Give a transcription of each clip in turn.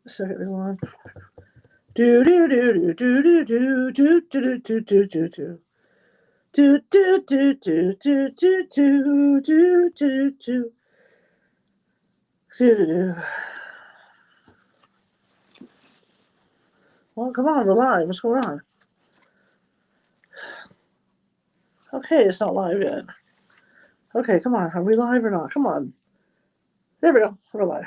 Second one. Do do do do do do do do do do do do. Do do do do do do do do do do do. Well, come on, we're live. What's going on? Okay, it's not live yet. Okay, come on. Are we live or not? Come on. There we go. We're live.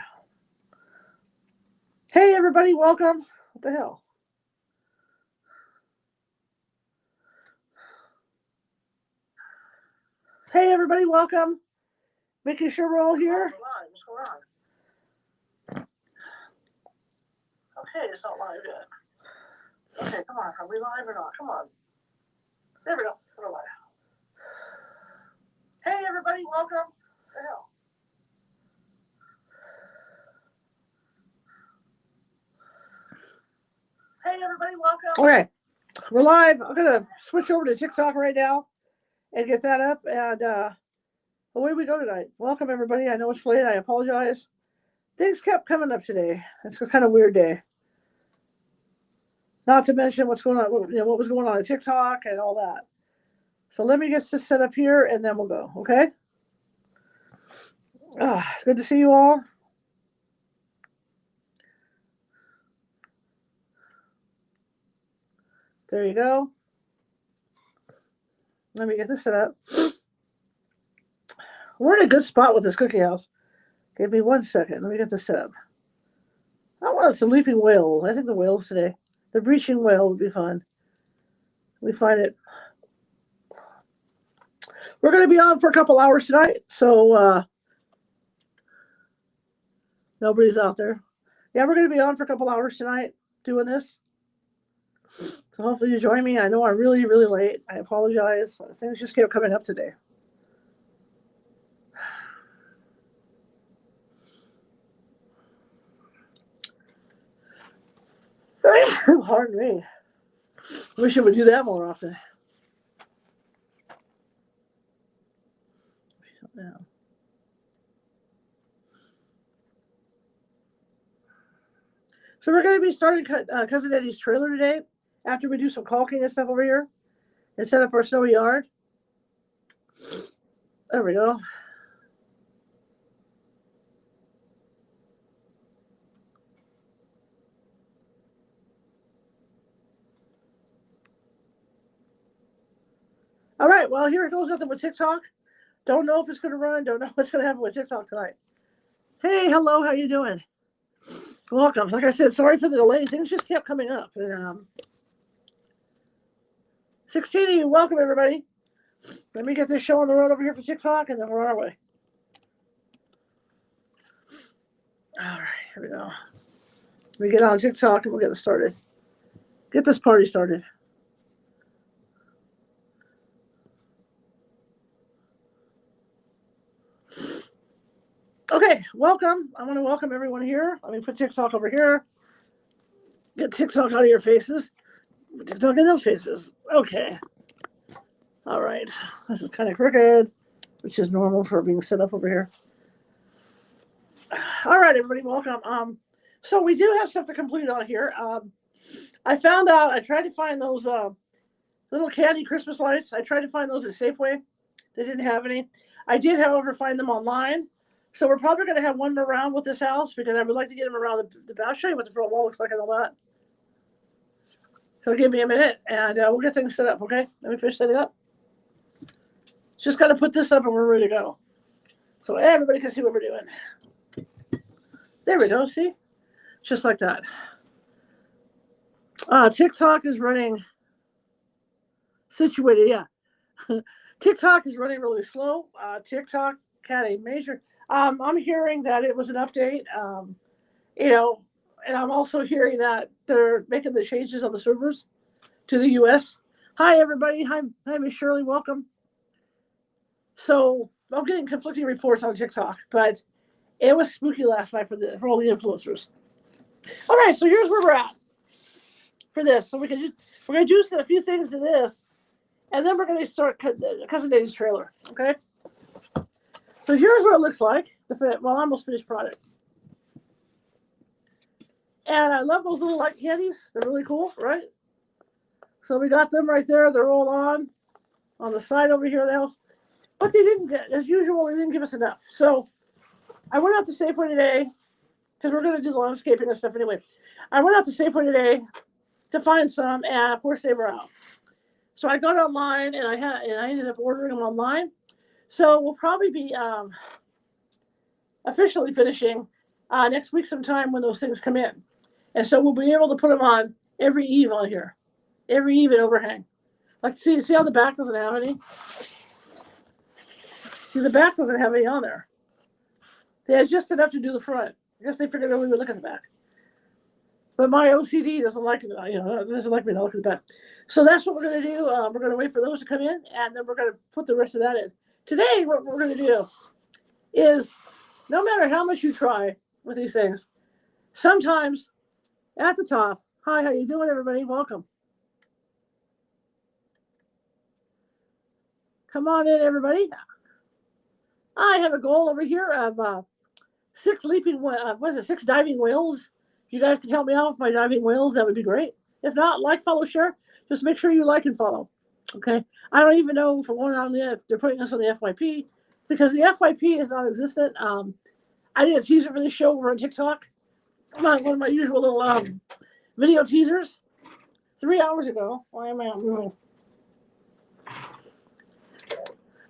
Hey, everybody, welcome. What the hell? Hey, everybody, welcome. Making sure we're all here. What's going on? Okay, it's not live yet. Okay, come on. Are we live or not? Come on. There we go. We're live. Hey, everybody, welcome. What the hell? Hey, everybody, welcome. Okay, we're live. I'm going to switch over to TikTok right now and get that up. And away we go tonight. Welcome, everybody. I know it's late. I apologize. Things kept coming up today. It's a kind of weird day. Not to mention what's going on, what was going on TikTok and all that. So let me get this set up here, and then we'll go. Okay. It's good to see you all. There you go. Let me get this set up. We're in a good spot with this cookie house. Give me 1 second. Let me get this set up. I want some leaping whale. I think the whales today. The breaching whale would be fun. We find it. We're going to be on for a couple hours tonight, so nobody's out there. Yeah, we're going to be on for a couple hours tonight doing this. So hopefully you join me. I know I'm really, really late. I apologize. Things just kept coming up today. Pardon me. Wish I would do that more often. Yeah. So we're going to be starting Cousin Eddie's trailer today after we do some caulking and stuff over here and set up our snowy yard. There we go. All right, well, here it goes. Nothing with TikTok. Don't know if it's going to run. Don't know what's going to happen with TikTok tonight. Hey, hello. How you doing? Welcome. Like I said, sorry for the delay. Things just kept coming up. And, 16 of you. Welcome, everybody. Let me get this show on the road over here for TikTok, and then we're on our way. All right, here we go. Let me get on TikTok, and we'll get this started. Get this party started. Okay, welcome. I want to welcome everyone here. Let me put TikTok over here. Get TikTok out of your faces. Put TikTok in those faces. Okay. All right. This is kind of crooked, which is normal for being set up over here. All right, everybody, welcome. So we do have stuff to complete on here. I found out, I tried to find those little candy Christmas lights. I tried to find those at Safeway. They didn't have any. I did, however, find them online. So we're probably going to have one more round with this house because I would like to get them around the back. I'll show you what the front wall looks like and all that. So give me a minute, and we'll get things set up, okay? Let me finish setting up. Just got to put this up, and we're ready to go. So everybody can see what we're doing. There we go, see? Just like that. TikTok is running situated, yeah. TikTok is running really slow. TikTok had a major... I'm hearing that it was an update, and I'm also hearing that they're making the changes on the servers to the U.S. Hi, everybody. Hi, Miss Shirley. Welcome. So I'm getting conflicting reports on TikTok, but it was spooky last night for all the influencers. All right, so here's where we're at for this. So we're going to do a few things to this, and then we're going to start Cousin Eddie's trailer, okay? So here's what it looks like, almost finished product. And I love those little light candies. They're really cool, right? So we got them right there. They're all on the side over here of the house. But they didn't get, as usual, they didn't give us enough. So I went out to Safeway today, because we're going to do the landscaping and stuff anyway. I went out to Safeway today to find some, and of course they were out. So I got online, and I ended up ordering them online. So we'll probably be officially finishing next week sometime when those things come in. And so we'll be able to put them on every eave on here, every eave and overhang. Like, see how the back doesn't have any? See, the back doesn't have any on there. They had just enough to do the front. I guess they figured we would look at the back. But my OCD doesn't like it, doesn't like me to look at the back. So that's what we're going to do. We're going to wait for those to come in, and then we're going to put the rest of that in. Today, what we're going to do is, no matter how much you try with these things, sometimes at the top, hi, how you doing, everybody? Welcome. Come on in, everybody. I have a goal over here of 6 diving whales. If you guys can help me out with my diving whales, that would be great. If not, like, follow, share. Just make sure you like and follow. Okay. I don't even know if they're putting us on the FYP, because the FYP is non-existent. I did a teaser for this show over on TikTok. One of my usual little video teasers 3 hours ago. Why am I out moving?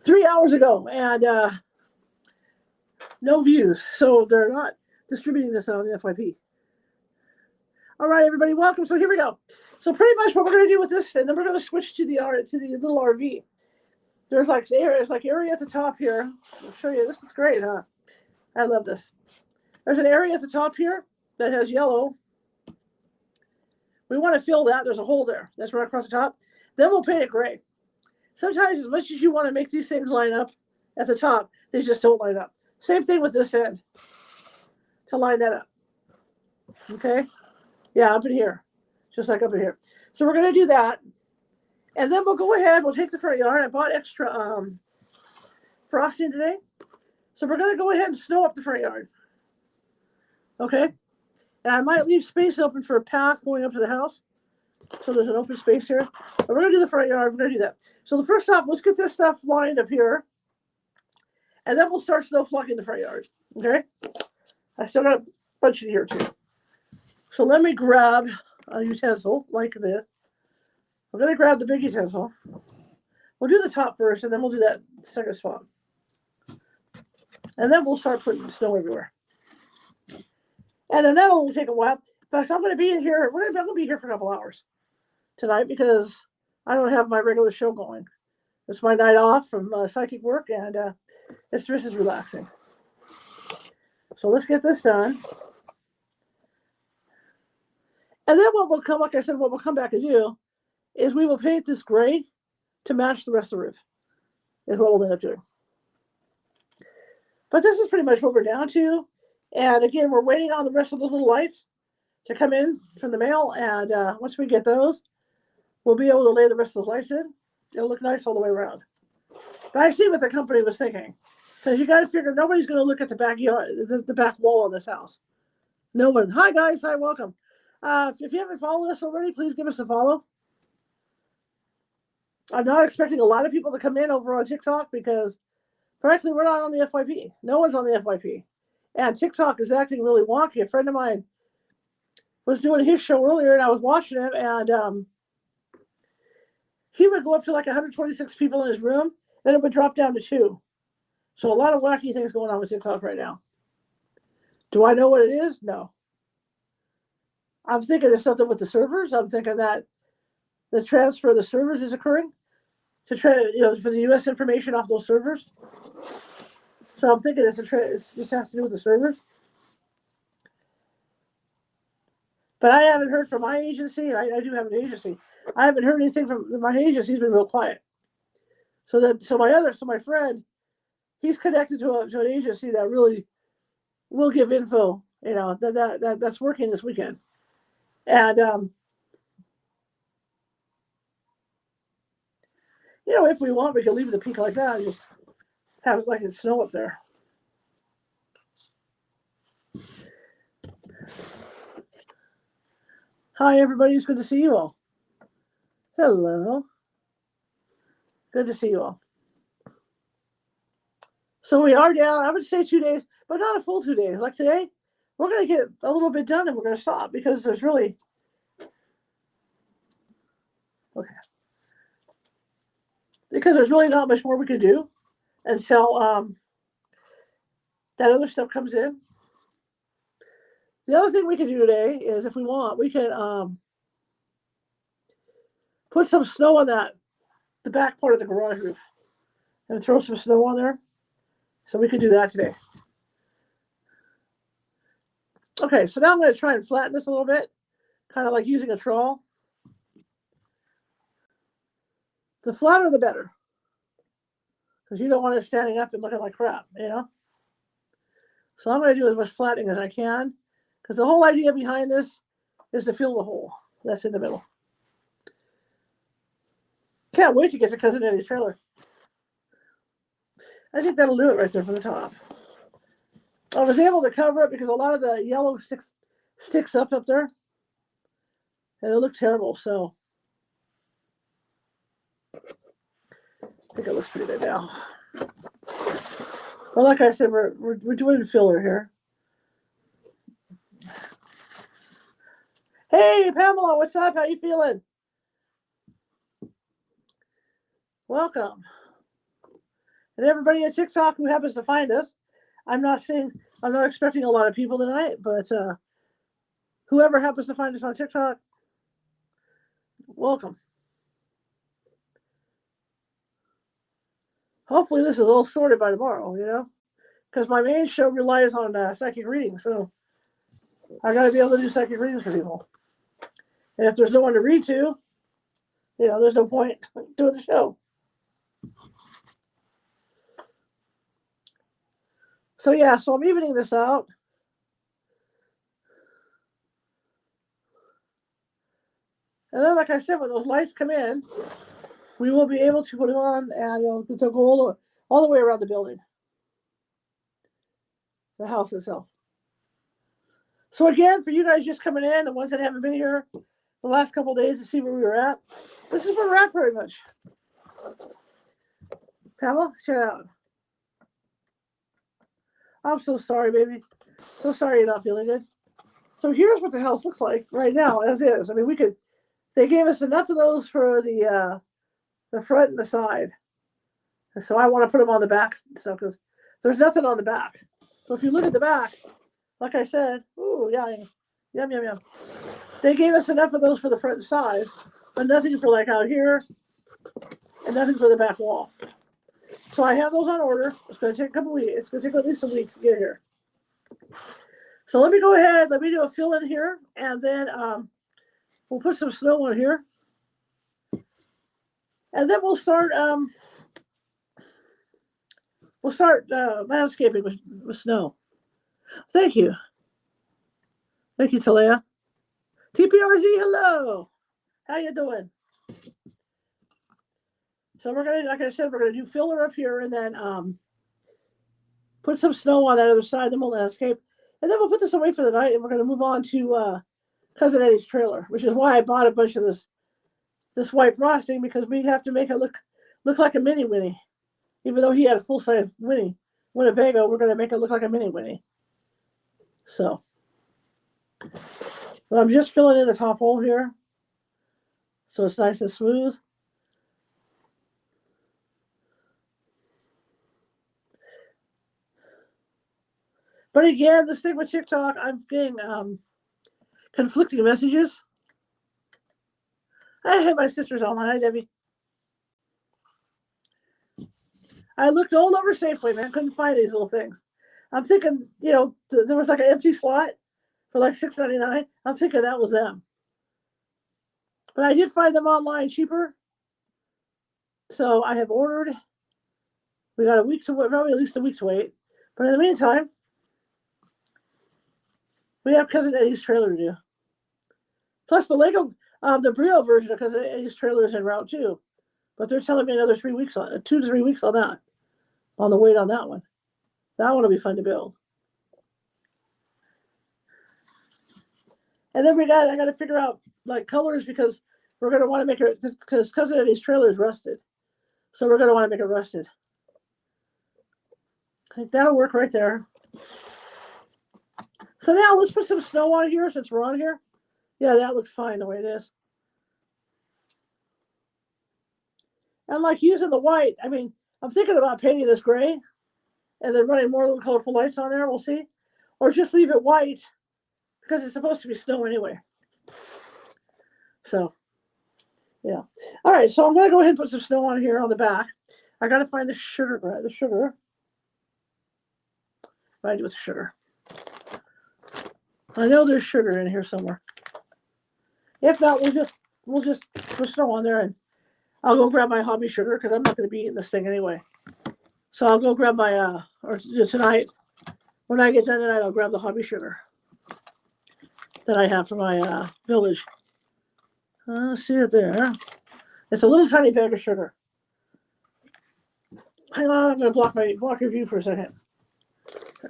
3 hours ago, and no views. So they're not distributing this on the FYP. All right, everybody, welcome. So here we go. So pretty much what we're going to do with this, and then we're going to switch to the little RV. There's like area at the top here. I'll show you. This looks great, huh? I love this. There's an area at the top here that has yellow. We want to fill that. There's a hole there. That's right across the top. Then we'll paint it gray. Sometimes, as much as you want to make these things line up at the top, they just don't line up. Same thing with this end, to line that up. Okay? Yeah, up in here. Just like up in here. So we're going to do that. And then we'll go ahead. We'll take the front yard. I bought extra frosting today. So we're going to go ahead and snow up the front yard. Okay? And I might leave space open for a path going up to the house. So there's an open space here. But we're going to do the front yard. We're going to do that. So the first off, let's get this stuff lined up here. And then we'll start snow flocking the front yard. Okay? I still got a bunch in here too. So let me grab a utensil like this. We're going to grab the big utensil. We'll do the top first, and then we'll do that second spot. And then we'll start putting snow everywhere. And then that'll only take a while. In fact, I'm going to be in here. I'm going to be here for a couple hours tonight because I don't have my regular show going. It's my night off from psychic work, and this is relaxing. So let's get this done. And then what we'll come, like I said, what we'll come back and do is we will paint this gray to match the rest of the roof. Is what we'll end up doing. But this is pretty much what we're down to. And again, we're waiting on the rest of those little lights to come in from the mail. And once we get those, we'll be able to lay the rest of those lights in. It'll look nice all the way around. But I see what the company was thinking. So you got to figure nobody's going to look at the backyard, the back wall of this house. No one. Hi, guys. Hi, welcome. If you haven't followed us already, please give us a follow. I'm not expecting a lot of people to come in over on TikTok because, frankly, we're not on the FYP. No one's on the FYP. And TikTok is acting really wonky. A friend of mine was doing his show earlier, and I was watching him, and he would go up to like 126 people in his room, then it would drop down to 2. So a lot of wacky things going on with TikTok right now. Do I know what it is? No. I'm thinking there's something with the servers. I'm thinking that the transfer of the servers is occurring to for the U.S. information off those servers. So I'm thinking this has to do with the servers. But I haven't heard from my agency. I do have an agency. I haven't heard anything from my agency. He's been real quiet. So my friend, he's connected to an agency that really will give info. That's working this weekend. And if we want, we can leave the peak like that and just have it like it's snow up there. Hi, everybody. It's good to see you all. Hello. Good to see you all. So we are down, I would say 2 days, but not a full 2 days. Like today, we're going to get a little bit done and we're going to stop because there's really, okay, because there's really not much more we could do until that other stuff comes in. The other thing we can do today is, if we want, we can put some snow on the back part of the garage roof and throw some snow on there. So we could do that today. Okay, so now I'm going to try and flatten this a little bit, kind of like using a trawl. The flatter, the better, because you don't want it standing up and looking like crap, you know? So I'm going to do as much flattening as I can, because the whole idea behind this is to fill the hole that's in the middle. Can't wait to get to Cousin Eddie's trailer. I think that'll do it right there from the top. I was able to cover it because a lot of the yellow sticks up there, and it looked terrible. So I think it looks pretty good now. Well, like I said, we're doing filler here. Hey, Pamela, what's up? How you feeling? Welcome. And everybody at TikTok who happens to find us. I'm not expecting a lot of people tonight, but whoever happens to find us on TikTok, welcome. Hopefully this is all sorted by tomorrow, you know, because my main show relies on psychic readings, so I got to be able to do psychic readings for people. And if there's no one to read to, you know, there's no point doing the show. So yeah, so I'm evening this out. And then, like I said, when those lights come in, we will be able to put them on, and they'll go all the way around the building, the house itself. So again, for you guys just coming in, the ones that haven't been here the last couple of days to see where we were at, this is where we're at pretty much. Pamela, shut out. I'm so sorry, baby. So sorry you're not feeling good. So here's what the house looks like right now, as is. I mean, they gave us enough of those for the front and the side. So I want to put them on the back stuff because there's nothing on the back. So if you look at the back, like I said, ooh, yeah, yum, yum, yum. They gave us enough of those for the front and sides, but nothing for like out here, and nothing for the back wall. So I have those on order. It's going to take a couple weeks. It's going to take at least a week to get here. So let me go ahead. Let me do a fill in here, and then we'll put some snow on here, and then we'll start. We'll start landscaping with snow. Thank you. Thank you, Talea. TPRZ, hello. How you doing? So we're gonna, like I said, we're gonna do filler up here, and then put some snow on that other side. Then we'll landscape, and then we'll put this away for the night, and we're gonna move on to Cousin Eddie's trailer, which is why I bought a bunch of this white frosting, because we have to make it look like a mini Winnie. Even though he had a full size Winnebago, we're gonna make it look like a mini Winnie. So, but I'm just filling in the top hole here, so it's nice and smooth. But again, this thing with TikTok, I'm getting conflicting messages. I had my sister's online. Hi, Debbie. I looked all over Safeway, man. Couldn't find these little things. I'm thinking, there was like an empty slot for like $6.99. I'm thinking that was them. But I did find them online cheaper. So I have ordered. We got a week to wait, probably at least a week to wait. But in the meantime, we have Cousin Eddie's trailer to do. Plus the Lego, the Brio version of Cousin Eddie's trailer is en route too. But they're telling me another 2 to 3 weeks on that. On the wait on that one. That one will be fun to build. And then I got to figure out like colors because we're going to want to make it because Cousin Eddie's trailer is rusted. So we're going to want to make it rusted. I think that'll work right there. So now let's put some snow on here since we're on here. Yeah, that looks fine the way it is. And like using the white, I mean, I'm thinking about painting this gray and then running more little colorful lights on there. We'll see. Or just leave it white because it's supposed to be snow anyway. So, yeah. All right, so I'm going to go ahead and put some snow on here on the back. I got to find the sugar. What do I do with the sugar? I know there's sugar in here somewhere. If not, we'll just put snow on there and I'll go grab my hobby sugar because I'm not going to be eating this thing anyway. So I'll go grab my, or tonight, when I get done tonight, I'll grab the hobby sugar that I have for my village. See it there. It's a little tiny bag of sugar. Hang on, I'm going to block your view for a second.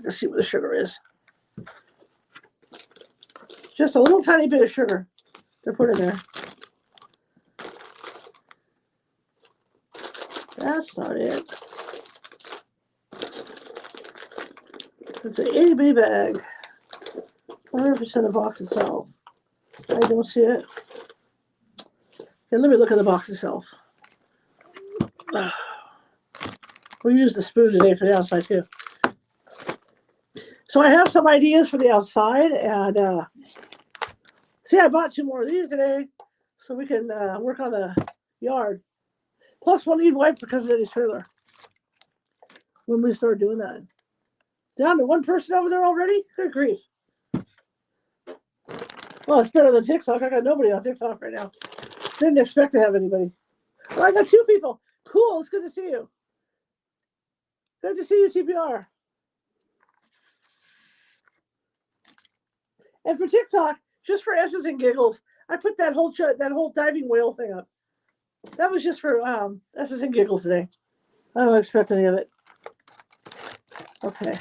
Let's see what the sugar is. Just a little tiny bit of sugar to put in there. That's not it. It's an itty bitty bag. 100% the box itself. I don't see it. Okay, let me look at the box itself. We'll use the spoon today for the outside too. So I have some ideas for the outside, and see, I bought 2 more of these today, so we can work on the yard. Plus, we'll need white for Cousin Eddie's trailer when we start doing that. Down to 1 person over there already? Good grief. Well, it's better than TikTok. I got nobody on TikTok right now. Didn't expect to have anybody. Oh, I got 2 people. Cool. It's good to see you. Good to see you, TPR. And for TikTok, just for S's and giggles, I put that whole diving whale thing up. That was just for S's and giggles today. I don't expect any of it. Okay.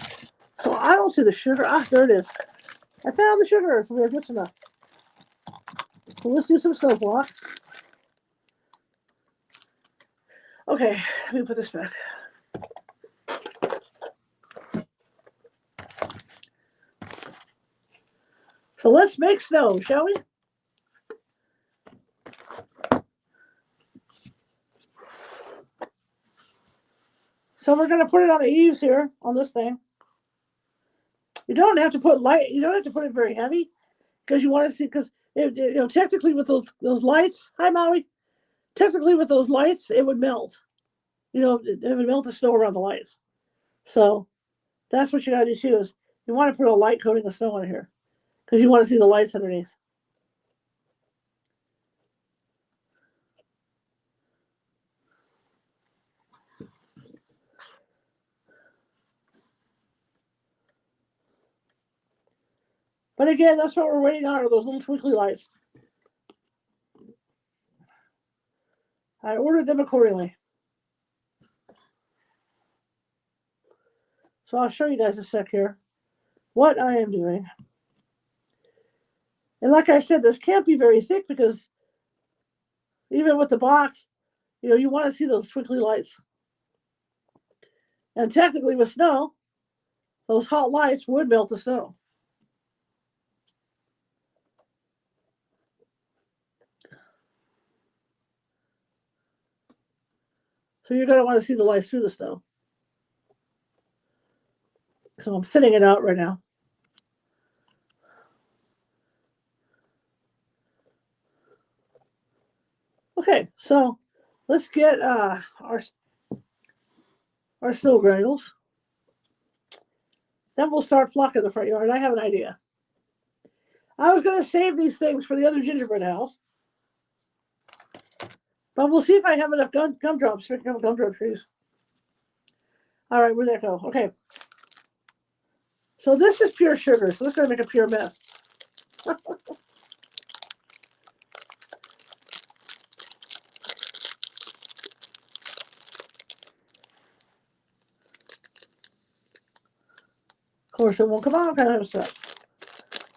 So I don't see the sugar. Ah, there it is. I found the sugar, so we're good enough. So let's do some snow block. Okay, let me put this back. So let's make snow, shall we? So we're going to put it on the eaves here on this thing. You don't have to put light. You don't have to put it very heavy because you want to see. Because technically with those lights, hi Maui. Technically with those lights, it would melt. It would melt the snow around the lights. So that's what you got to do too. Is you want to put a light coating of snow on here because you want to see the lights underneath. But again, that's what we're waiting on, are those little twinkly lights. I ordered them accordingly. So I'll show you guys a sec here what I am doing. And like I said, this can't be very thick because even with the box, you want to see those twinkly lights. And technically with snow, those hot lights would melt the snow. So you're going to want to see the lights through the snow. So I'm thinning it out right now. Okay, so let's get our snow granules. Then we'll start flocking the front yard. I have an idea. I was going to save these things for the other gingerbread house. But we'll see if I have enough gumdrops. Gumdrop trees. All right, where'd that go? Okay. So this is pure sugar. So this is going to make a pure mess. Of course, it won't come out. Kind of stuff.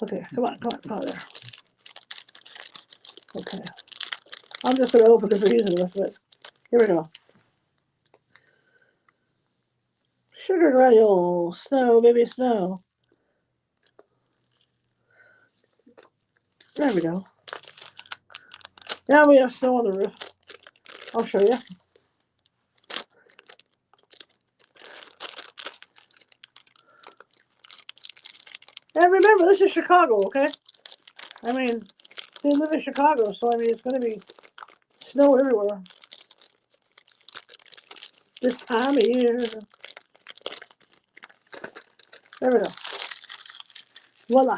Okay, come on there. Okay. I'm just going to open because we're using the rest of it. Here we go. Sugar granule, snow, baby snow. There we go. Now we have snow on the roof. I'll show you. And remember, this is Chicago, okay? I mean, they live in Chicago, so I mean, it's going to be snow everywhere this time of year. There we go. Voila.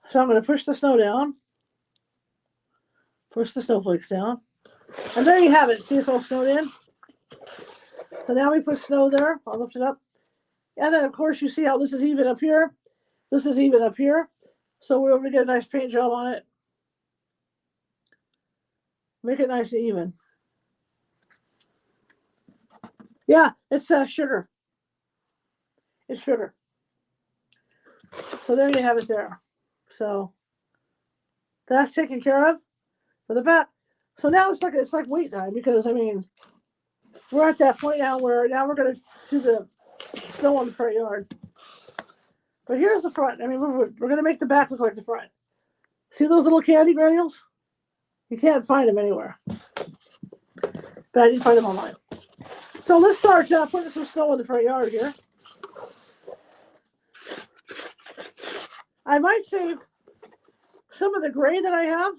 So I'm going to push the snow down. Push the snowflakes down. And there you have it. See, it's all snowed in. So now we put snow there. I'll lift it up. And then, of course, you see how this is even up here. This is even up here. So we're going to get a nice paint job on it. Make it nice and even. Yeah, it's sugar. It's sugar. So there you have it there. So that's taken care of for the back. So now it's like wait time because I mean we're at that point now where now we're gonna do the snow on the front yard. But here's the front. I mean we're gonna make the back look like the front. See those little candy granules? You can't find them anywhere. But I did find them online. So let's start putting some snow in the front yard here. I might save some of the gray that I have.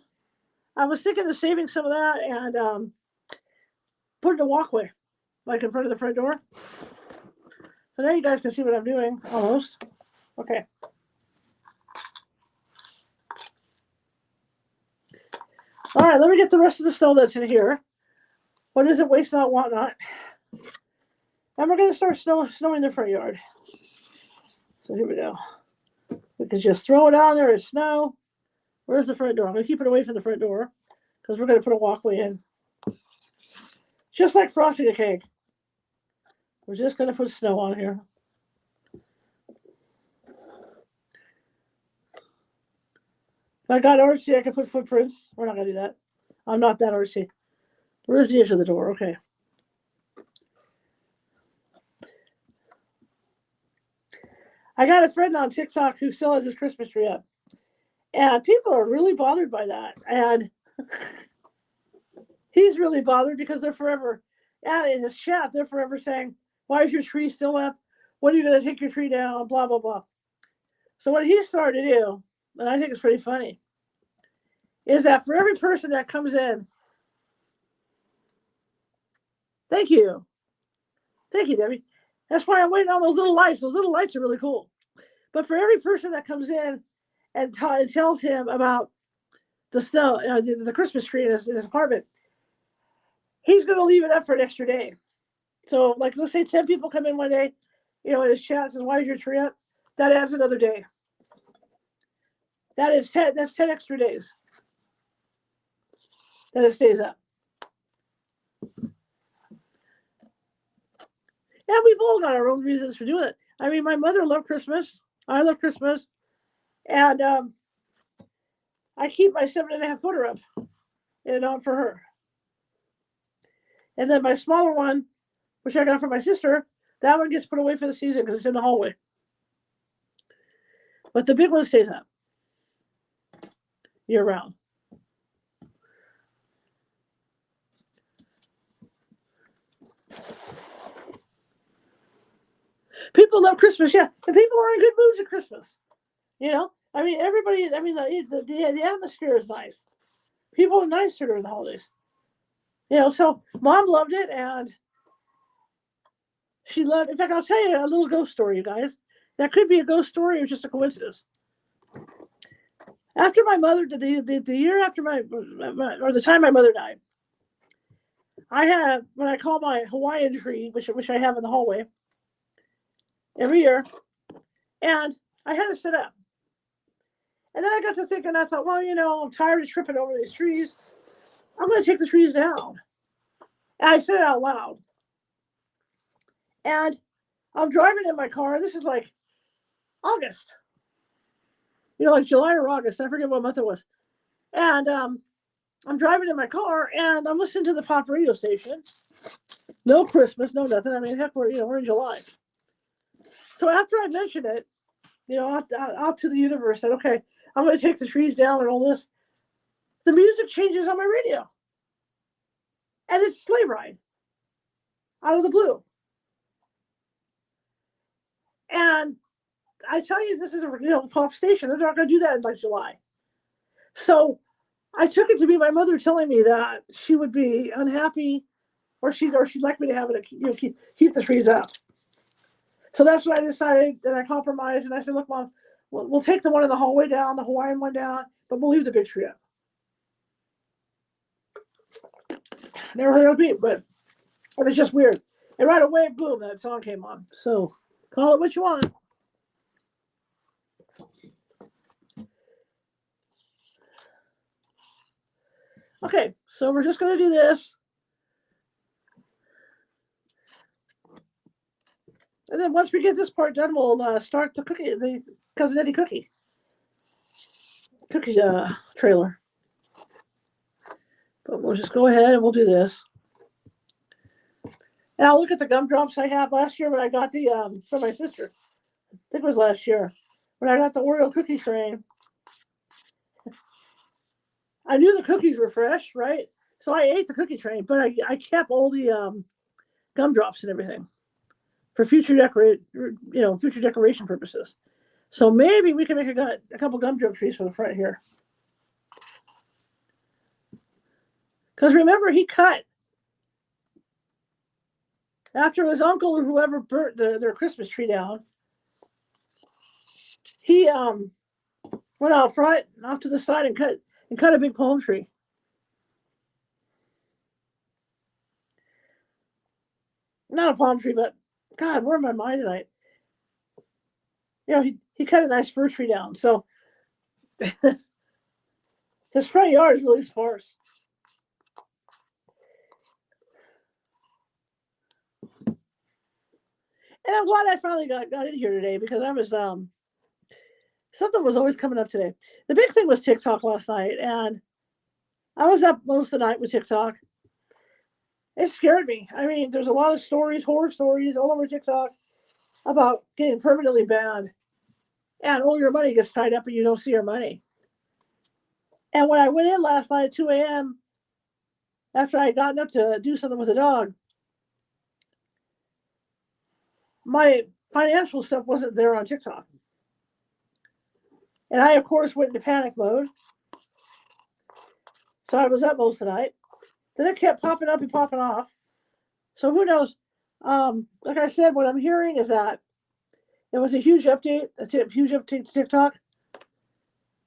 I was thinking of saving some of that and put in a walkway, like in front of the front door. So now you guys can see what I'm doing, almost. Okay. All right, let me get the rest of the snow that's in here. What is it? Waste not, want not. And we're going to start snowing the front yard. So here we go. We can just throw it on there as snow. Where's the front door? I'm going to keep it away from the front door because we're going to put a walkway in. Just like frosting a cake. We're just going to put snow on here. If I got artsy, I can put footprints. We're not going to do that. I'm not that artsy. Where's the edge of the door? Okay. I got a friend on TikTok who still has his Christmas tree up. And people are really bothered by that. And he's really bothered because they're forever, and in this chat, they're forever saying, why is your tree still up? When are you going to take your tree down? Blah, blah, blah. So what he started to do, and I think it's pretty funny, is that for every person that comes in, thank you. Thank you, Debbie. That's why I'm waiting on those little lights. Those little lights are really cool. But for every person that comes in and tells him about the snow, the Christmas tree in his apartment, he's going to leave it up for an extra day. So, like, let's say 10 people come in one day, in his chat says, why is your tree up? That adds another day. That's 10 extra days that it stays up. And we've all got our own reasons for doing it. I mean, my mother loved Christmas. I love Christmas. And I keep my 7.5 footer up, for her. And then my smaller one, which I got from my sister, that one gets put away for the season because it's in the hallway. But the big one stays up year round. People love Christmas, yeah. And people are in good moods at Christmas. I mean, everybody, the atmosphere is nice. People are nicer during the holidays. So Mom loved it, and she loved, in fact, I'll tell you a little ghost story, you guys. That could be a ghost story or just a coincidence. After my mother, the year after or the time my mother died, I had, when I call my Hawaiian tree, which I have in the hallway every year, and I had to sit up. And then I got to thinking, I thought, well, I'm tired of tripping over these trees. I'm going to take the trees down. And I said it out loud. And I'm driving in my car. This is like August. Like July or August. I forget what month it was. And I'm driving in my car and I'm listening to the pop radio station. No Christmas, no nothing. I mean, heck, we're in July. So after I mentioned it, out to the universe, that okay, I'm going to take the trees down and all this. The music changes on my radio, and it's Sleigh Ride out of the blue. And I tell you, this is a pop station. They're not going to do that in like July. So I took it to be my mother telling me that she would be unhappy, or she'd like me to have it, keep the trees up. So that's what I decided, and I compromised, and I said, look, Mom, we'll take the one in the hallway down, the Hawaiian one down, but we'll leave the big tree up. Never heard of it, but it was just weird. And right away, boom, that song came on. So call it what you want. Okay, so we're just going to do this. And then once we get this part done, we'll start the Cousin Eddie cookie trailer. But we'll just go ahead and we'll do this. And I'll look at the gumdrops I have last year when I got the from my sister. I think it was last year when I got the Oreo cookie train. I knew the cookies were fresh, right? So I ate the cookie train, but I kept all the gumdrops and everything for future decoration purposes. So maybe we can make a couple gumdrop trees for the front here. Because remember, he cut after his uncle or whoever burnt their Christmas tree down. He went out front and off to the side and cut a big palm tree. Not a palm tree, but God, where am I mind tonight? He cut a nice fir tree down. So his front yard is really sparse. And I'm glad I finally got in here today because I was something was always coming up today. The big thing was TikTok last night, and I was up most of the night with TikTok. It scared me. I mean, there's a lot of stories, horror stories all over TikTok about getting permanently banned, and all your money gets tied up and you don't see your money. And when I went in last night at 2 a.m., after I had gotten up to do something with a dog, my financial stuff wasn't there on TikTok. And I, of course, went into panic mode. So I was up most of the night. Then it kept popping up and popping off. So who knows? Like I said, what I'm hearing is that it was a huge update to TikTok.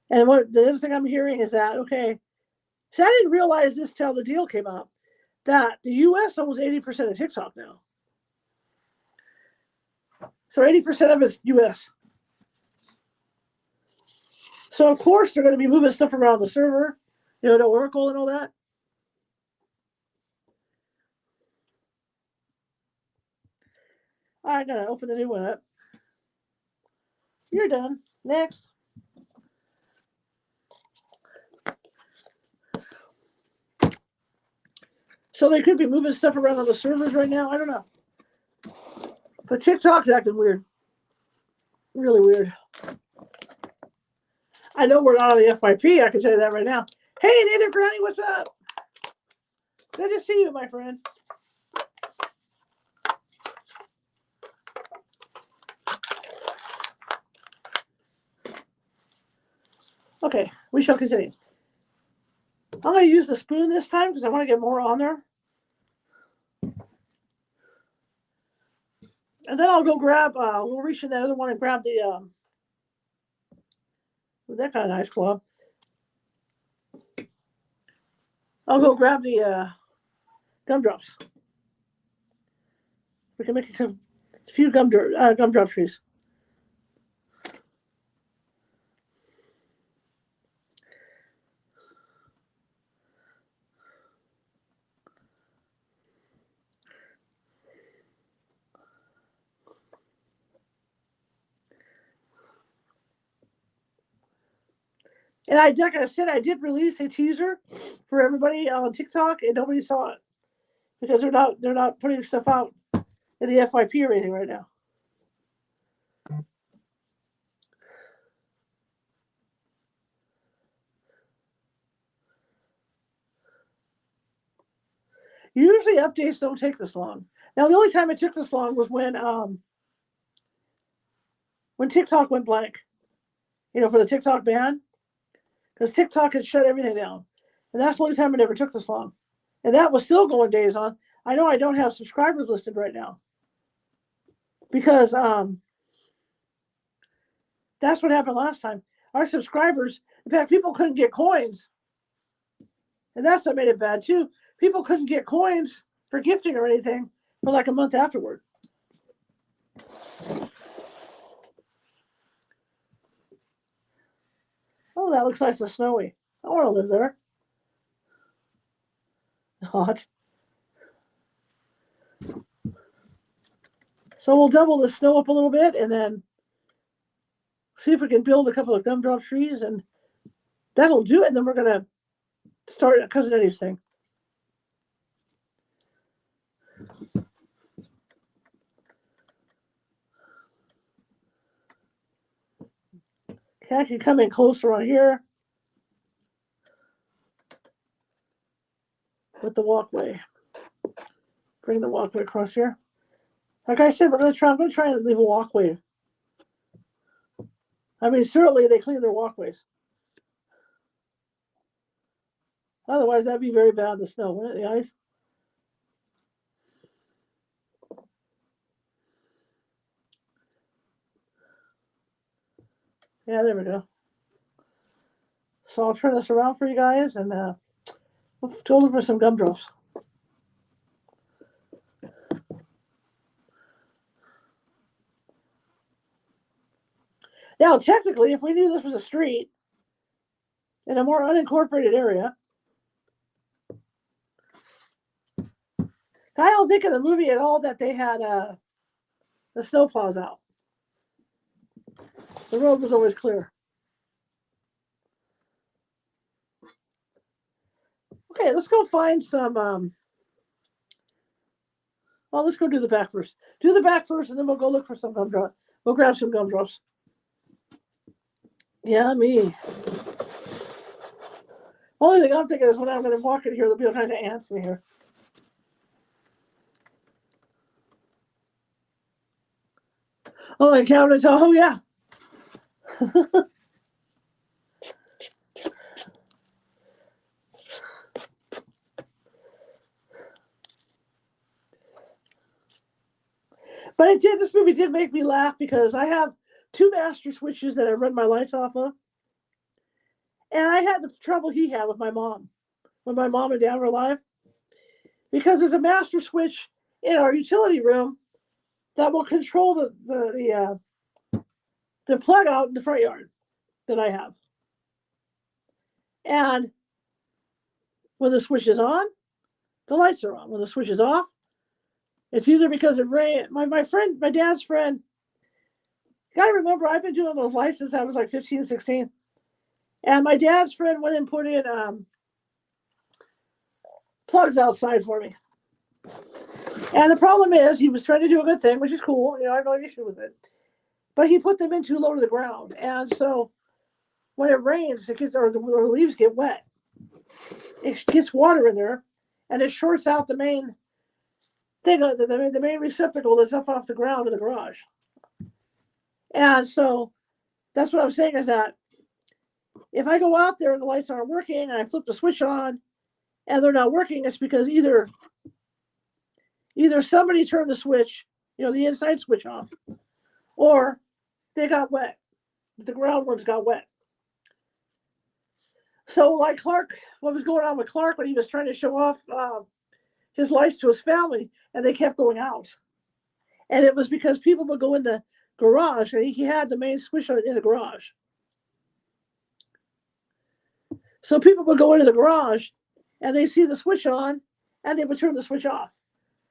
And the other thing I'm hearing is that, okay, so I didn't realize this till the deal came up, that the U.S. owns 80% of TikTok now. So 80% of it's U.S. So, of course, they're going to be moving stuff around the server, to Oracle and all that. I'm going to open the new one up. You're done. Next. So they could be moving stuff around on the servers right now. I don't know. But TikTok's acting weird. Really weird. I know we're not on the FYP. I can tell you that right now. Hey, Native Granny, what's up? Good to see you, my friend. Okay, we shall continue. I'm going to use the spoon this time because I want to get more on there. And then I'll go grab, we'll reach in that other one and grab the, that kind of nice club. I'll go grab the gumdrops. We can make a few gumdrop trees. And like I said, I did release a teaser for everybody on TikTok, and nobody saw it because they're not putting stuff out in the FYP or anything right now. Usually updates don't take this long. Now the only time it took this long was when TikTok went blank. For the TikTok ban, because TikTok had shut everything down, and that's the only time it ever took this long. And that was still going days on. I know I don't have subscribers listed right now because that's what happened last time. Our subscribers, in fact, people couldn't get coins, and that's what made it bad too. People couldn't get coins for gifting or anything for like a month afterward. Oh, that looks nice and snowy. I want to live there. Hot. So we'll double the snow up a little bit and then see if we can build a couple of gumdrop trees, and that'll do it. And then we're going to start Cousin Eddie's thing. Okay, I can come in closer on here with the walkway. Bring the walkway across here. Like I said, I'm going to try and leave a walkway. I mean, certainly they clean their walkways. Otherwise, that'd be very bad, the snow, wouldn't it, the ice? Yeah, there we go. So I'll turn this around for you guys, and we'll go look for some gumdrops. Now, technically, if we knew this was a street in a more unincorporated area, I don't think in the movie at all that they had the snowplows out. The road was always clear. Okay, let's go find some. Well, let's go do the back first. Do the back first, and then we'll go look for some gumdrops. We'll grab some gumdrops. Yeah, me. Only thing I'm thinking is when I'm going to walk in here, there'll be all kinds of ants in here. Oh, and cabinets. Oh, yeah. But this movie did make me laugh because I have 2 master switches that I run my lights off of. And I had the trouble he had with my mom when my mom and dad were alive. Because there's a master switch in our utility room that will control the plug out in the front yard that I have. And when the switch is on, the lights are on. When the switch is off, it's either because it rained. My dad's friend, you gotta remember, I've been doing those lights since I was like 15, 16. And my dad's friend went and put in plugs outside for me. And the problem is he was trying to do a good thing, which is cool. I have no issue with it. But he put them in too low to the ground. And so when it rains, or the leaves get wet, it gets water in there, and it shorts out the main thing, the main receptacle that's up off the ground in the garage. And so that's what I'm saying is that if I go out there and the lights aren't working and I flip the switch on and they're not working, it's because either somebody turned the switch, the inside switch off, or they got wet. The ground ones got wet. So like Clark, what was going on with Clark when he was trying to show off his lights to his family, and they kept going out. And it was because people would go in the garage, and he had the main switch on in the garage. So people would go into the garage, and they see the switch on, and they would turn the switch off,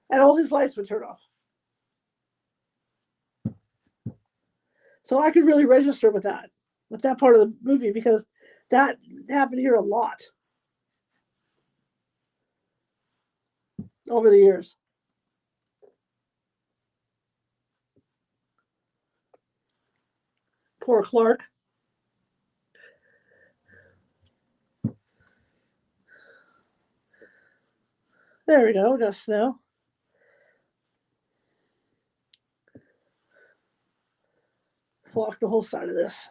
and all his lights would turn off. So I could really register with that part of the movie, because That happened here a lot over the years. Poor Clark. There we go, got snow. Flock the whole side of this.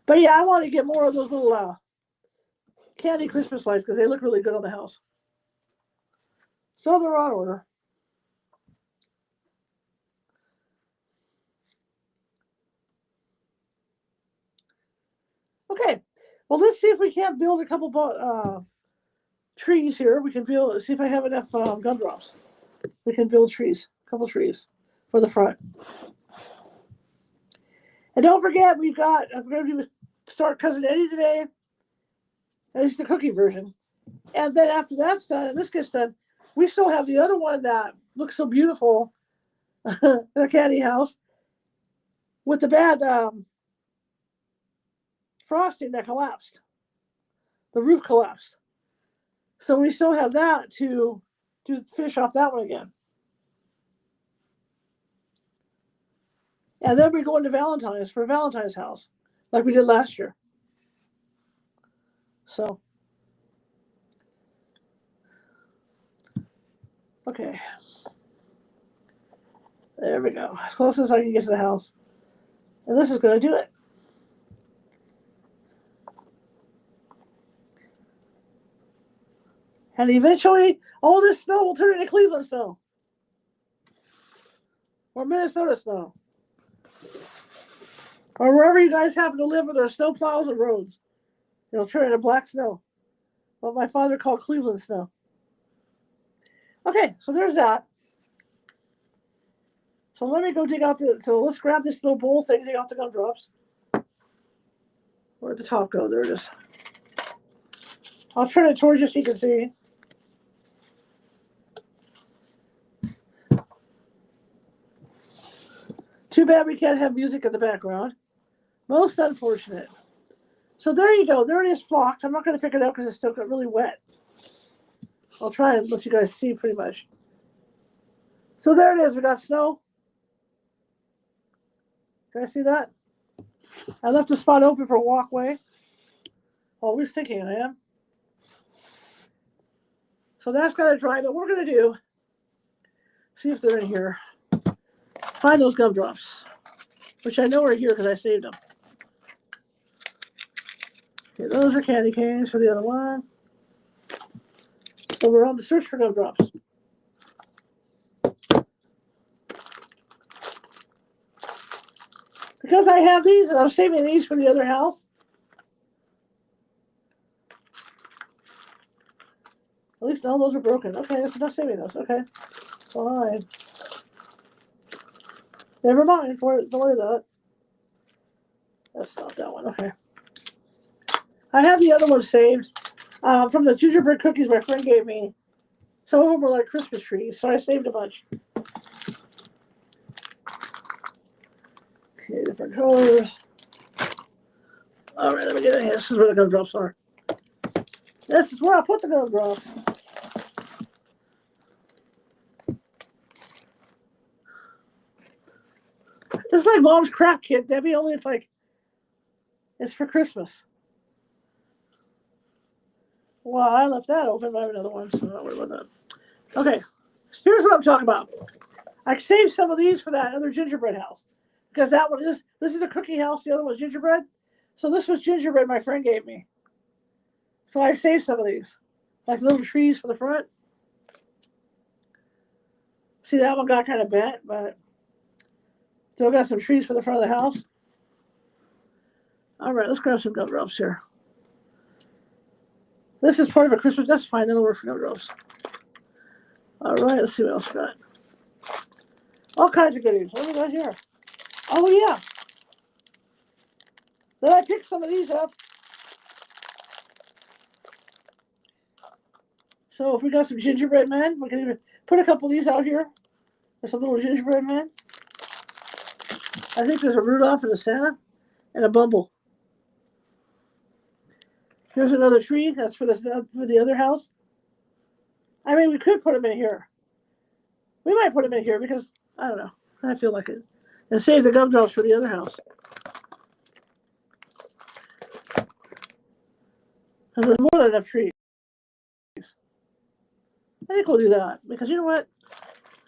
But yeah, I want to get more of those little candy Christmas lights because they look really good on the house. So they're on order. Okay, well, let's see if we can't build a couple trees here. We can build, see if I have enough gumdrops. We can build trees, a couple trees for the front. And don't forget, I'm going to start Cousin Eddie today. At least the cookie version. And then after that's done, and this gets done, we still have the other one that looks so beautiful, the candy house, with the bad frosting that collapsed. The roof collapsed. So we still have that to finish off that one again. And then we go into Valentine's for Valentine's house, like we did last year. So, okay. There we go. As close as I can get to the house. And this is going to do it. And eventually, all this snow will turn into Cleveland snow. Or Minnesota snow. Or wherever you guys happen to live where there are snow plows and roads. It'll turn into black snow. What my father called Cleveland snow. Okay, so there's that. So let me go dig out so let's grab this little bowl so I can dig out the gumdrops. Where'd the top go? There it is. I'll turn it towards you so you can see. Too bad we can't have music in the background. Most unfortunate. So there you go. There it is flocked. I'm not going to pick it up because it's still got really wet. I'll try and let you guys see pretty much. So there it is. We got snow. Can I see that? I left the spot open for a walkway. Always thinking I am. So that's got to dry. But what we're going to do, see if they're in here. Find those gumdrops, which I know are here because I saved them. Okay, those are candy canes for the other one. So we're on the search for gumdrops. Because I have these and I'm saving these for the other house. At least all those are broken. Okay, that's enough saving those. Okay, fine. Never mind. Don't worry about it. That's not that one. Okay. I have the other one saved from the gingerbread cookies my friend gave me. Some of them were like Christmas trees, so I saved a bunch. Okay, different colors. All right, let me get in here. This is where the gumdrops are. This is where I put the gumdrops. It's like Mom's crap kit, Debbie, only it's for Christmas. Well, I left that open. I have another one, so I'm not worried about that. Okay, here's what I'm talking about. I saved some of these for that other gingerbread house. Because that one is, this is a cookie house, the other one's gingerbread. So this was gingerbread my friend gave me. So I saved some of these. Like little trees for the front. See, that one got kind of bent, but still got some trees for the front of the house. All right, let's grab some gumdrops here. This is part of a Christmas. That's fine. That'll work for gumdrops. All right, let's see what else we got. All kinds of goodies. What do we got here? Oh, yeah. Then I picked some of these up. So if we got some gingerbread men, we can even put a couple of these out here. There's some little gingerbread men. I think there's a Rudolph and a Santa. and a bumble. Here's another tree. That's for the other house. I mean, we could put them in here. We might put them in here because I don't know. I feel like it, and save the gumdrops for the other house. Because there's more than enough trees. I think we'll do that because you know what?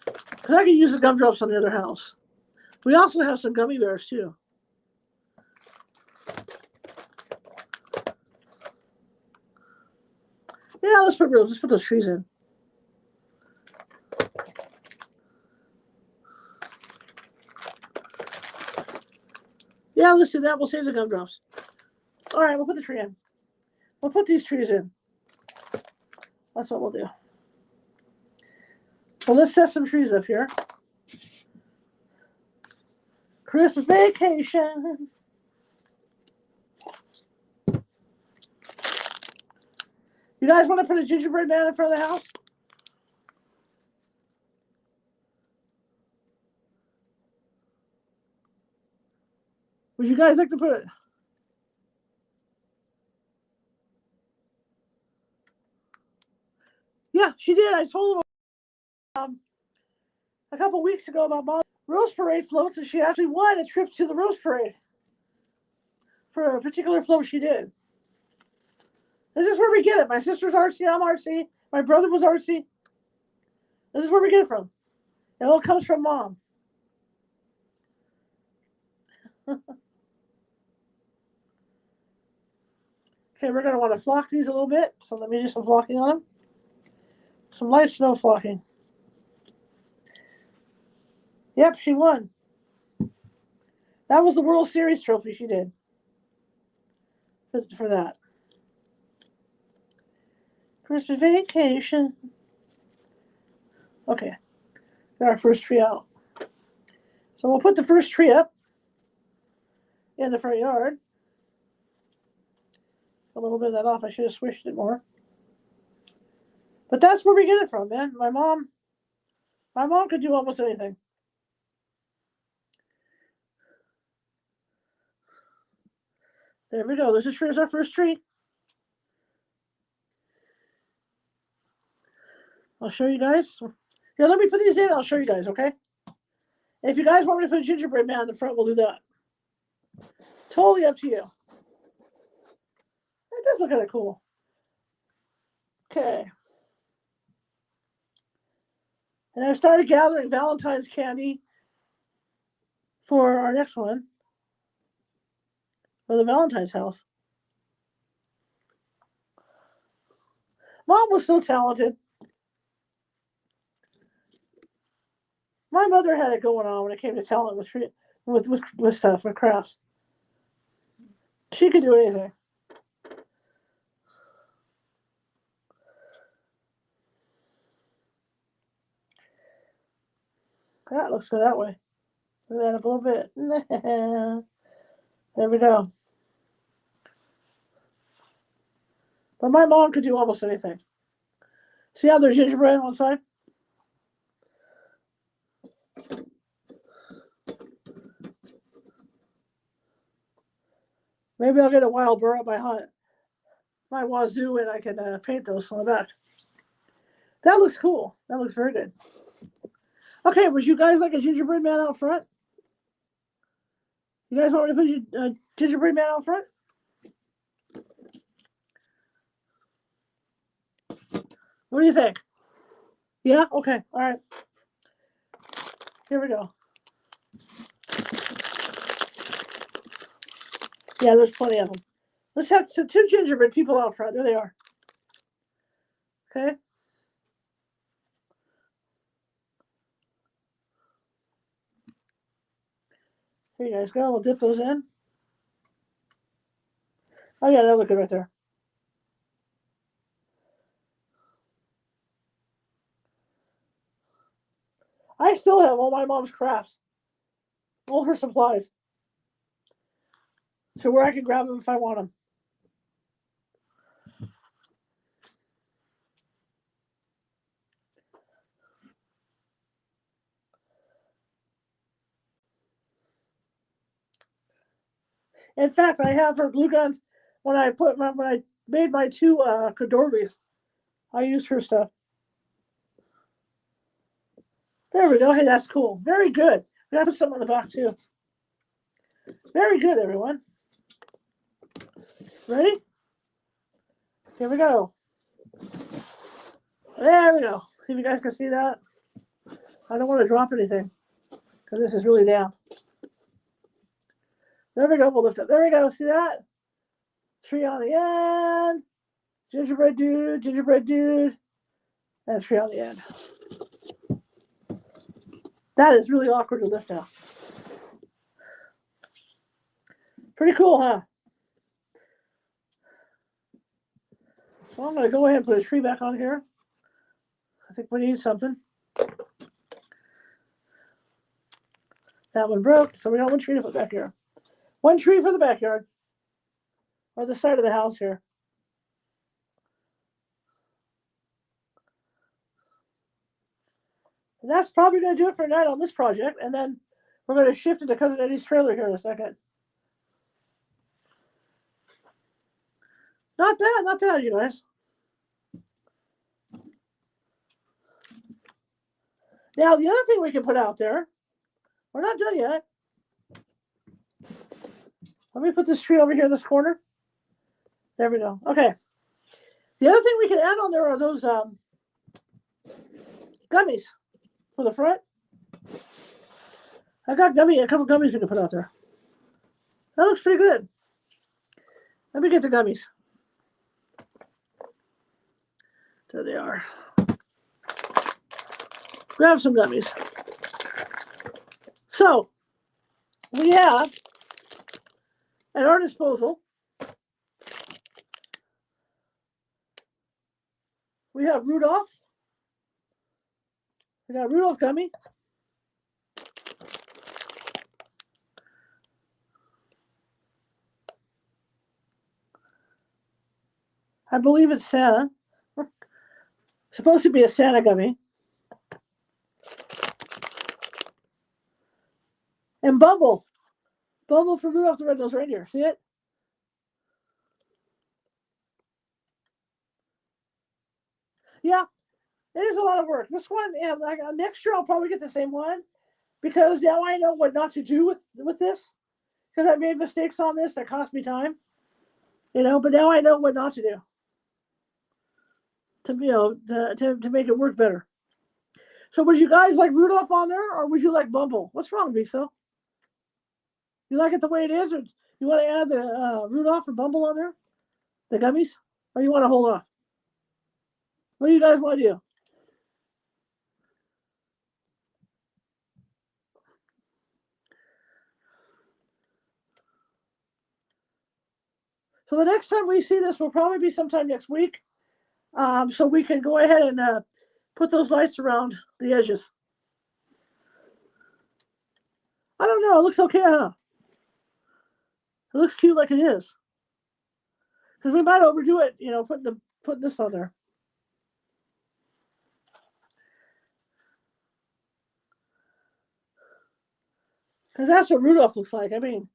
Because I can use the gumdrops on the other house. We also have some gummy bears too. Yeah, let's put those trees in. Yeah, let's do that. We'll save the gumdrops. All right, we'll put the tree in. We'll put these trees in. That's what we'll do. Well, let's set some trees up here. Christmas vacation. You guys want to put a gingerbread man in front of the house? Would you guys like to put it? Yeah, she did. I told them a couple weeks ago about Mom Rose Parade floats, and she actually won a trip to the Rose Parade for a particular float she did. This is where we get it. My sister's artsy, I'm artsy. My brother was artsy. This is where we get it from. It all comes from Mom. Okay, we're going to want to flock these a little bit. So let me do some flocking on them. Some light snow flocking. Yep, she won. That was the World Series trophy she did for that. Christmas vacation. Okay, got our first tree out. So we'll put the first tree up in the front yard. A little bit of that off. I should have swished it more. But that's where we get it from, man. My mom could do almost anything. There we go. There's our first tree. I'll show you guys. Here, let me put these in. I'll show you guys, okay? And if you guys want me to put a gingerbread man in the front, we'll do that. Totally up to you. That does look kind of cool. Okay. And I've started gathering Valentine's candy for our next one. For the Valentine's house. Mom was so talented. My mother had it going on when it came to talent with stuff, with crafts. She could do anything. That looks good that way. Move that up a little bit. There we go. But my mom could do almost anything. See how there's gingerbread on one side? Maybe I'll get a wild burr up my wazoo and I can paint those on the back. That looks cool. That looks very good. Okay, would you guys like a gingerbread man out front? You guys want me to put a gingerbread man out front? What do you think? Yeah? Okay. All right. Here we go. Yeah, there's plenty of them. Let's have two gingerbread people out front. There they are. Okay. Here you guys go. We'll dip those in. Oh, yeah, that look good right there. I still have all my mom's crafts, all her supplies. So where I can grab them if I want them. In fact, I have her glue guns. When I made my two Cadorvis, I used her stuff. There we go. Hey, that's cool. Very good. We gotta put something on the box too. Very good, everyone. Ready? Here we go. There we go. See if you guys can see that. I don't want to drop anything because this is really damp. There we go. We'll lift up. There we go. See that? Tree on the end. Gingerbread dude, and tree on the end. That is really awkward to lift now. Pretty cool, huh? So I'm going to go ahead and put a tree back on here. I think we need something. That one broke, so we got one tree to put back here. One tree for the backyard, or the side of the house here. And that's probably going to do it for tonight on this project, and then we're going to shift into Cousin Eddie's trailer here in a second. Not bad, you guys. Now, the other thing we can put out there, we're not done yet. Let me put this tree over here in this corner. There we go. Okay. The other thing we can add on there are those gummies for the front. I got a couple gummies we can put out there. That looks pretty good. Let me get the gummies. There they are. Grab some gummies. So, we have at our disposal, we have Rudolph. We got Rudolph gummy. I believe it's Santa. Supposed to be a Santa gummy. And Bumble. Bumble for Rudolph the Red-Nosed Reindeer. See it? Yeah, it is a lot of work. This one, and like next year, I'll probably get the same one because now I know what not to do with this because I made mistakes on this that cost me time, but now I know what not to do to make it work better. So would you guys like Rudolph on there, or would you like Bumble? What's wrong, Viso? You like it the way it is, or you want to add the Rudolph and Bumble on there, the gummies, or you want to hold off? What do you guys want to do? So the next time we see this will probably be sometime next week. So we can go ahead and put those lights around the edges. I don't know. It looks okay, huh? It looks cute like it is. Because we might overdo it, putting this on there. Because that's what Rudolph looks like. I mean,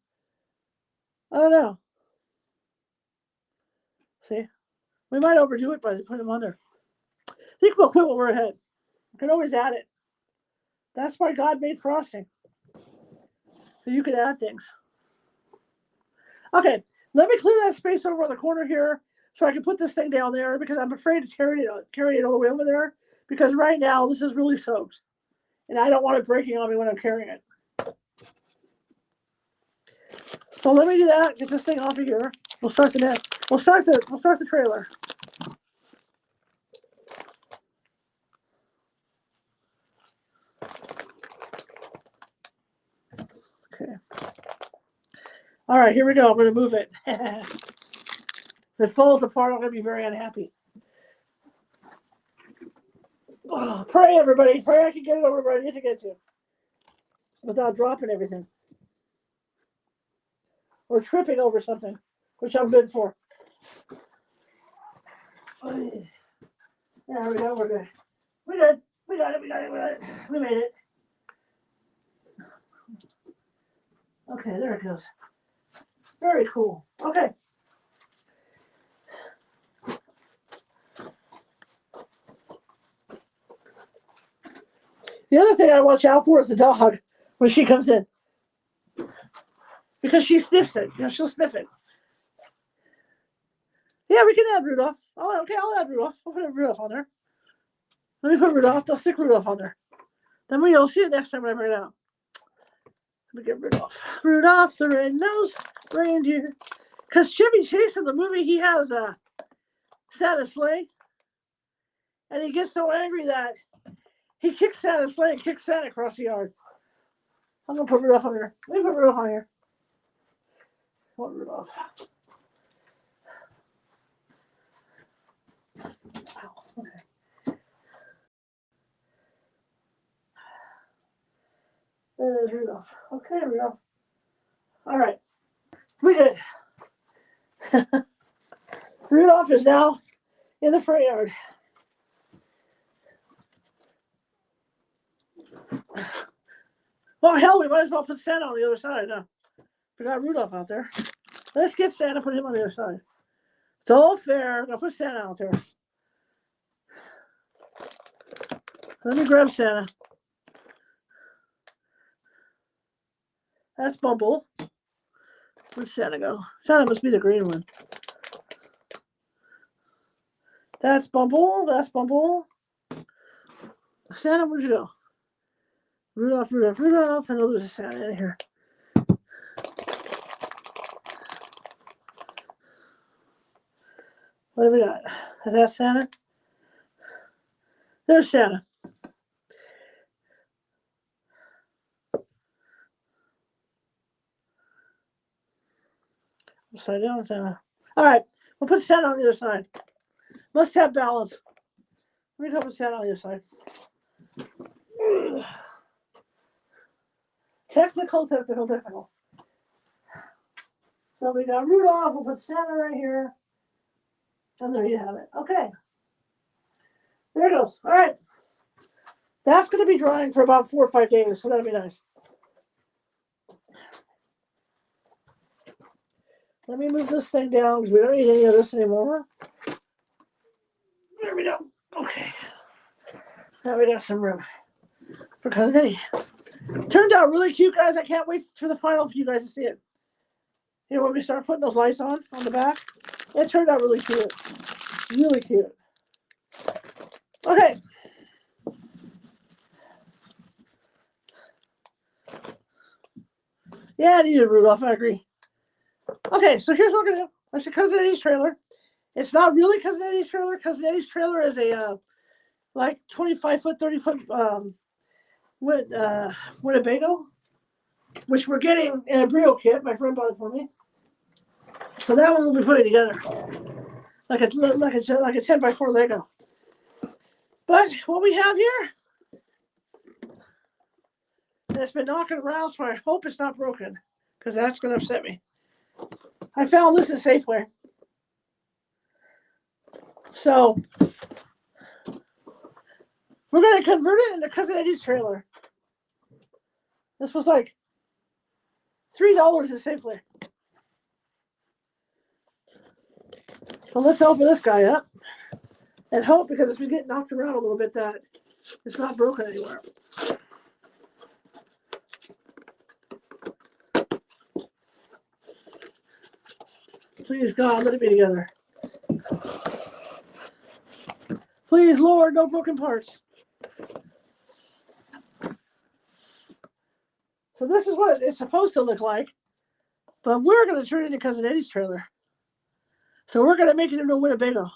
I don't know. See? We might overdo it by putting him on there. I think we'll quit when we're ahead. We can always add it. That's why God made frosting. So you can add things. Okay, let me clear that space over on the corner here so I can put this thing down there because I'm afraid to carry it all the way over there because right now this is really soaked. And I don't want it breaking on me when I'm carrying it. So let me do that, get this thing off of here. We'll start the net. We'll start the trailer. Okay. All right, here we go. I'm going to move it. If it falls apart, I'm going to be very unhappy. Oh, pray, everybody. Pray I can get it over where I need to get to without dropping everything. Or tripping over something, which I'm good for. There we go. We're good. We got it. We made it. Okay, there it goes. Very cool. Okay. The other thing I watch out for is the dog when she comes in. Because she sniffs it. You know, she'll sniff it. Yeah, we can add Rudolph. Oh, okay, I'll add Rudolph. I'll put Rudolph on there. Let me put Rudolph. I'll stick Rudolph on there. Then we'll see it next time when I bring it out. Let me get Rudolph. Rudolph the red-nosed reindeer. Because Chevy Chase in the movie, he has a Santa's sleigh. And he gets so angry that he kicks Santa's sleigh and kicks Santa across the yard. I'm going to put Rudolph on here. Let me put Rudolph on here. I want Rudolph. Wow, okay. There's Rudolph. Okay, Rudolph. All right. We good. Rudolph is now in the front yard. Well, hell, we might as well put Santa on the other side. We got Rudolph out there. Let's get Santa, put him on the other side. It's all fair. I'll put Santa out there. Let me grab Santa. That's Bumble. Where'd Santa go? Santa must be the green one. That's Bumble. That's Bumble. Santa, where'd you go? Rudolph, Rudolph, Rudolph. I know there's a Santa in here. What do we got? Is that Santa? There's Santa. Upside down Santa. All right, we'll put Santa on the other side. Must have balance. Let me go put Santa on the other side. Technical. So we got Rudolph. We'll put Santa right here. And there you have it. Okay. There it goes. All right. That's going to be drying for about 4 or 5 days, so that'll be nice. Let me move this thing down because we don't need any of this anymore. There we go. Okay. Now we got some room for Cousin Turned out really cute, guys. I can't wait for the final for you guys to see it. You know, when we start putting those lights on the back, it turned out really cute. Really cute. Okay. Yeah, I needed Rudolph. I agree. Okay, so here's what we're going to do. That's your Cousin Eddie's trailer. It's not really Cousin Eddie's trailer. Cousin Eddie's trailer is a like 25-foot, 30-foot Winnebago, which we're getting in a Brio kit. My friend bought it for me. So that one we'll be putting together like a 10x4 Lego. But what we have here, and it's been knocking around, so I hope it's not broken, because that's going to upset me. I found this at Safeway. So we're going to convert it into Cousin Eddie's trailer. This was like $3 at Safeway. So let's open this guy up and hope, because it's been getting knocked around a little bit, that it's not broken anywhere. Please, God, let it be together. Please, Lord, no broken parts. So this is what it's supposed to look like, but we're going to turn it into Cousin Eddie's trailer. So we're going to make it into a Winnebago.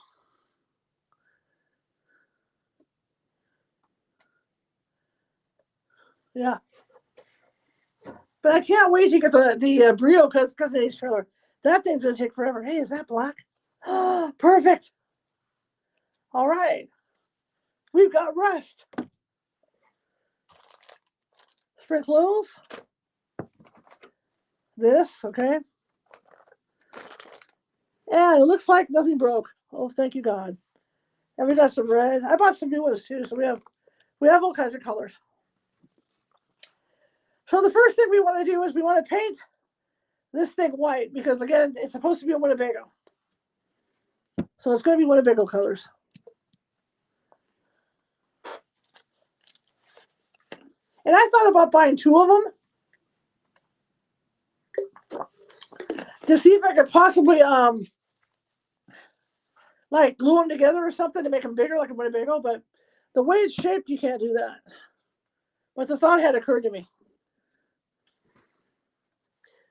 Yeah. But I can't wait to get the Brio Cousin Eddie's trailer. That thing's going to take forever. Hey, is that black? Perfect. All right. We've got rust. Sprinkles. This, okay. And it looks like nothing broke. Oh, thank you, God. And we got some red. I bought some new ones too, so we have all kinds of colors. So the first thing we want to do is we want to paint this thing white because, again, it's supposed to be a Winnebago. So it's going to be Winnebago colors. And I thought about buying 2 of them to see if I could possibly like glue them together or something to make them bigger like a Winnebago, but the way it's shaped, you can't do that. But the thought had occurred to me.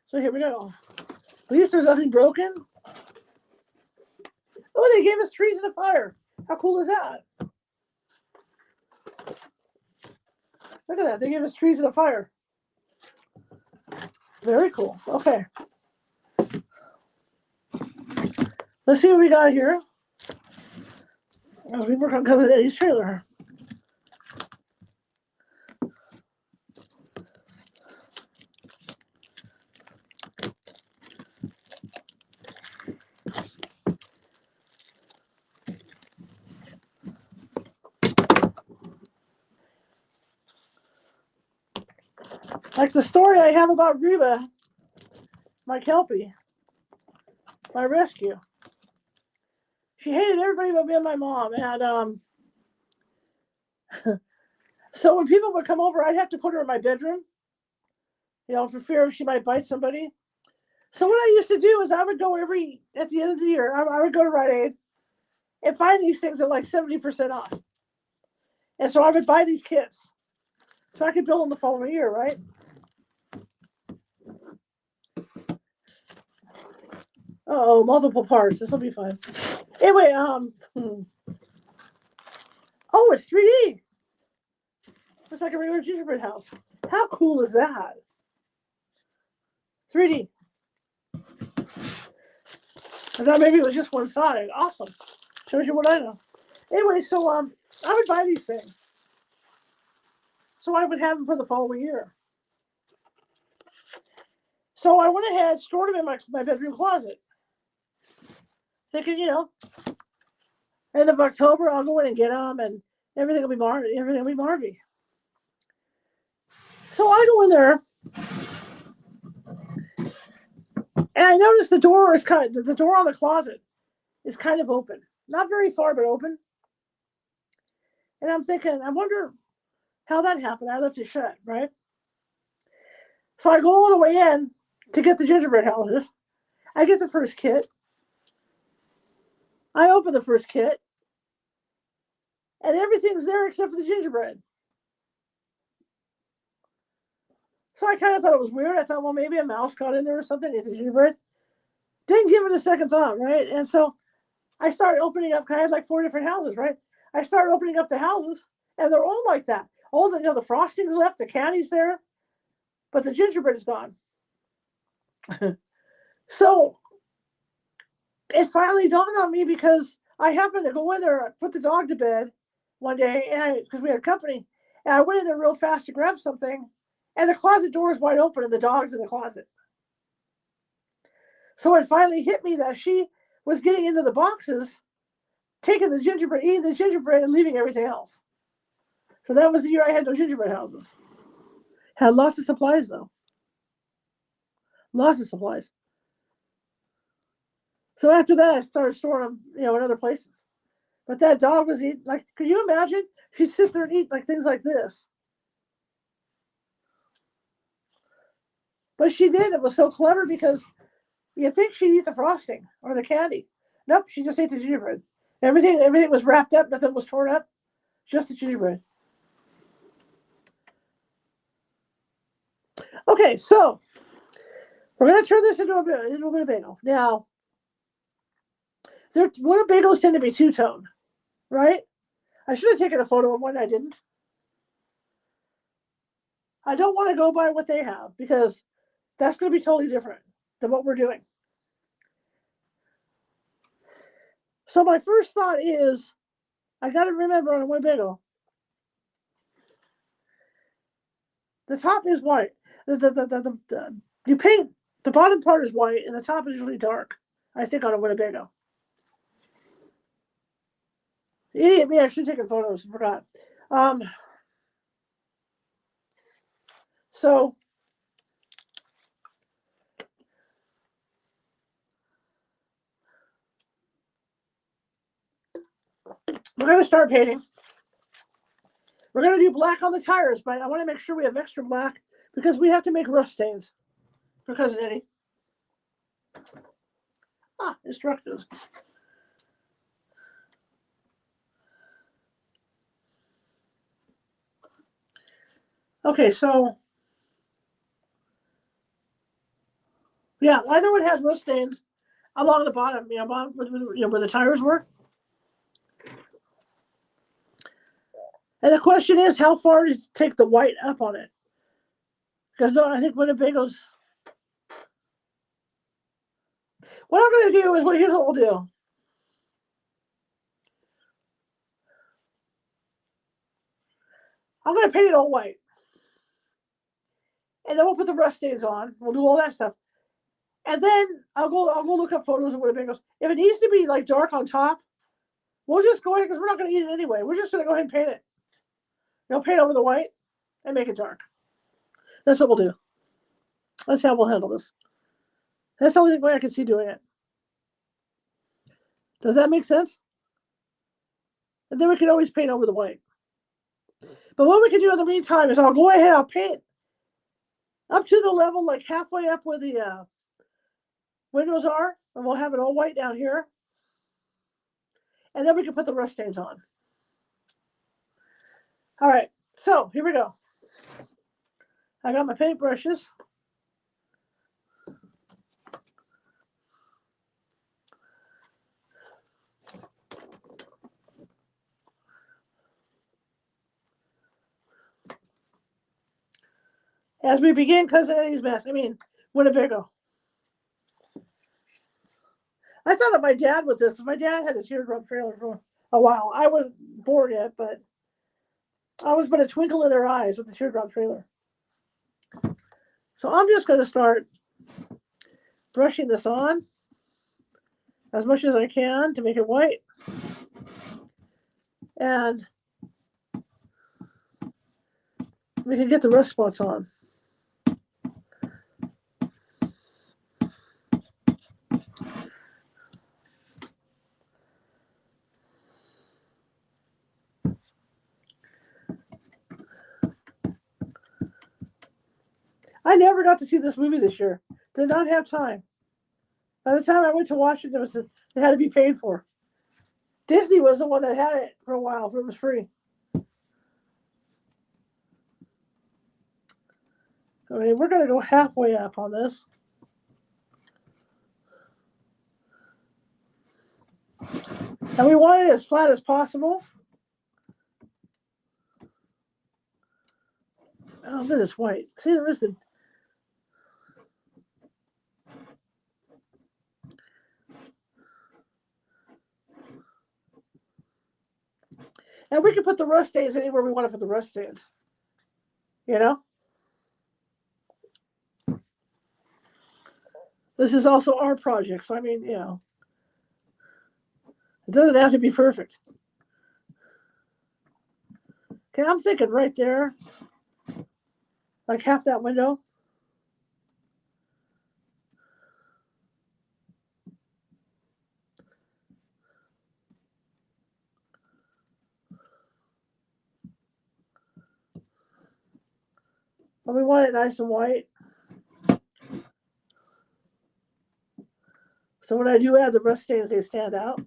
So here we go. At least there's nothing broken. Oh, they gave us trees in a fire. How cool is that? Look at that. They gave us trees in a fire. Very cool. Okay. Let's see what we got here. As we work on Cousin Eddie's trailer. Like the story I have about Reba, my Kelpie, my rescue. She hated everybody but me and my mom. And so when people would come over, I'd have to put her in my bedroom, for fear she might bite somebody. So what I used to do is I would go at the end of the year, I would go to Rite Aid and find these things at like 70% off. And so I would buy these kits so I could build them the following year, right? Uh-oh, multiple parts. This will be fun. Anyway, oh, it's 3D. It's like a regular gingerbread house. How cool is that? 3D. I thought maybe it was just one side. Awesome. Shows you what I know. Anyway, so I would buy these things. So I would have them for the following year. So I went ahead, stored them in my bedroom closet. Thinking, end of October, I'll go in and get them, and everything will be Marvy. So I go in there, and I notice the door is the door on the closet is kind of open, not very far, but open. And I'm thinking, I wonder how that happened. I left it shut, right? So I go all the way in to get the gingerbread houses. I get the first kit. I open the first kit, and everything's there except for the gingerbread. So I kind of thought it was weird. I thought, well, maybe a mouse got in there or something. It's a gingerbread. Didn't give it a second thought, right? And so I started opening up. I had like 4 different houses, right? I started opening up the houses, and they're all like that. All the frosting's left, the candy's there, but the gingerbread is gone. So it finally dawned on me because I happened to go in there, put the dog to bed one day, and because we had company, and I went in there real fast to grab something, and the closet door is wide open, and the dog's in the closet. So it finally hit me that she was getting into the boxes, taking the gingerbread, eating the gingerbread, and leaving everything else. So that was the year I had no gingerbread houses. Had lots of supplies, though. Lots of supplies. So after that, I started storing them, in other places. But that dog was eating, like, could you imagine? She'd sit there and eat like things like this. But she did. It was so clever because you'd think she'd eat the frosting or the candy. Nope, she just ate the gingerbread. Everything was wrapped up. Nothing was torn up. Just the gingerbread. Okay, so we're going to turn this into a Winnebago. Now, Winnebagos tend to be two-tone, right? I should have taken a photo of one. I didn't. I don't want to go by what they have because that's going to be totally different than what we're doing. So my first thought is, I got to remember on a Winnebago, the top is white. You paint, the bottom part is white and the top is really dark, I think, on a Winnebago. Idiot me, I should have taken photos. I forgot. So We're going to start painting. We're going to do black on the tires, but I want to make sure we have extra black because we have to make rust stains for Cousin Eddie. Instructions. Okay, so yeah, I know it has rust stains along the bottom, where the tires were. And the question is, how far to take the white up on it? Because no, I think Winnebago's. What I'm going to do is, here's what we'll do. I'm going to paint it all white, and then we'll put the rust stains on. We'll do all that stuff, and then I'll go look up photos of Winnebago's. If it needs to be like dark on top, we'll just go ahead because we're not going to eat it anyway. We're just going to go ahead and paint it. Paint over the white and make it dark. That's what we'll do. That's how we'll handle this. That's the only way I can see doing it. Does that make sense? And then we can always paint over the white. But what we can do in the meantime is I'll go ahead, I'll paint up to the level, like halfway up where the windows are, and we'll have it all white down here. And then we can put the rust stains on. All right, so here we go. I got my paint brushes. As we begin Cousin Eddie's mess, Winnebago. I thought of my dad with this. My dad had a teardrop trailer for a while. I wasn't born yet, but I was but a twinkle in their eyes with the teardrop trailer. So I'm just going to start brushing this on as much as I can to make it white. And we can get the rust spots on. I never got to see this movie this year. Did not have time. By the time I went to watch it, it had to be paid for. Disney was the one that had it for a while, for it was free. We're going to go halfway up on this. And we want it as flat as possible. Oh, look at this white. See, there is good. And we can put the rust stains anywhere we want to put the rust stains. This is also our project, so it doesn't have to be perfect. Okay, I'm thinking right there, like half that window. But we want it nice and white. So when I do add the rust stains, they stand out.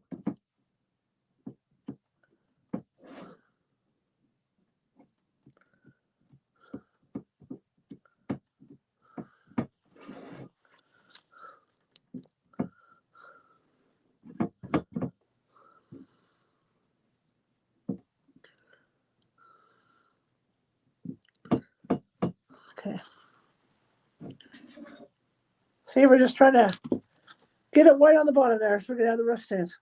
Okay. See, we're just trying to get it white on the bottom there so we can add the rust stains.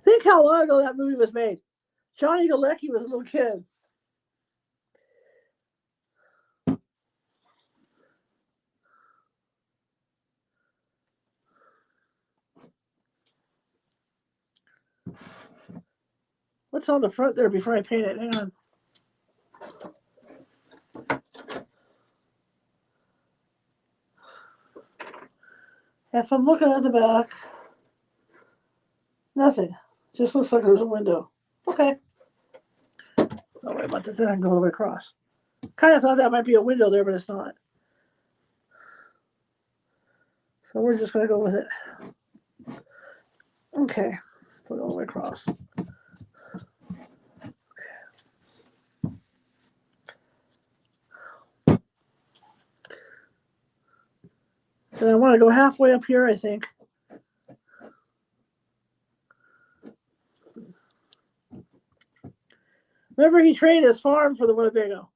Think how long ago that movie was made. Johnny Galecki was a little kid. What what's on the front there before I paint it. Hang on. If I'm looking at the back, nothing. Just looks like there's a window. Okay. Don't worry about that. Then I can go all the way across. Kind of thought that might be a window there, but it's not. So we're just going to go with it. Okay. Put it all the way across. And I want to go halfway up here, I think. Remember, he traded his farm for the Winnebago.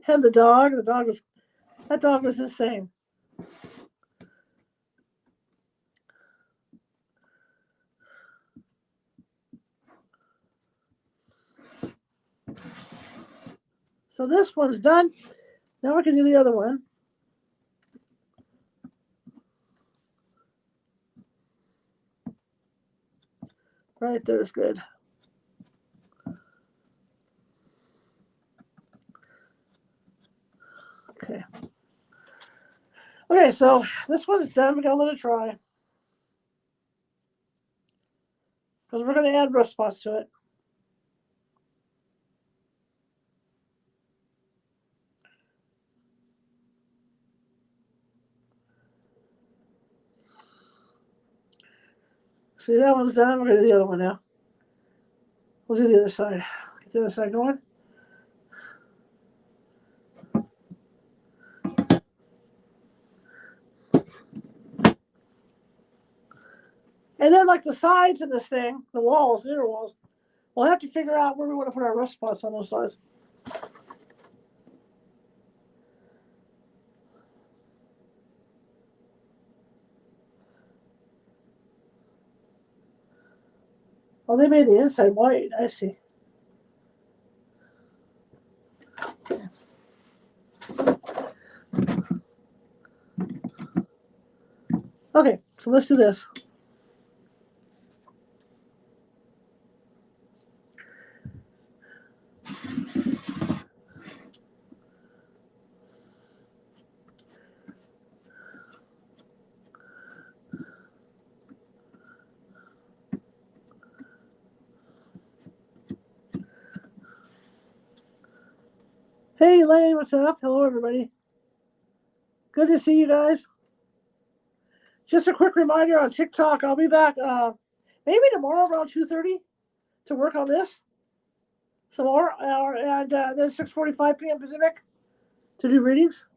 And the dog was, that dog was insane. So this one's done. Now we can do the other one. Right there's good. Okay. Okay, so this one's done. We're going to let it dry. Because we're going to add rust spots to it. See, that one's done. We're going to do the other one now. We'll do the other side. Get the other side going. And then, like the sides of this thing, the walls, the inner walls, we'll have to figure out where we want to put our rust spots on those sides. Oh, they made the inside white. I see. Okay, so let's do this. Hey, Lane, what's up? Hello, everybody. Good to see you guys. Just a quick reminder on TikTok, I'll be back maybe tomorrow around 2:30 to work on this some more, and then 6:45 p.m. Pacific to do readings.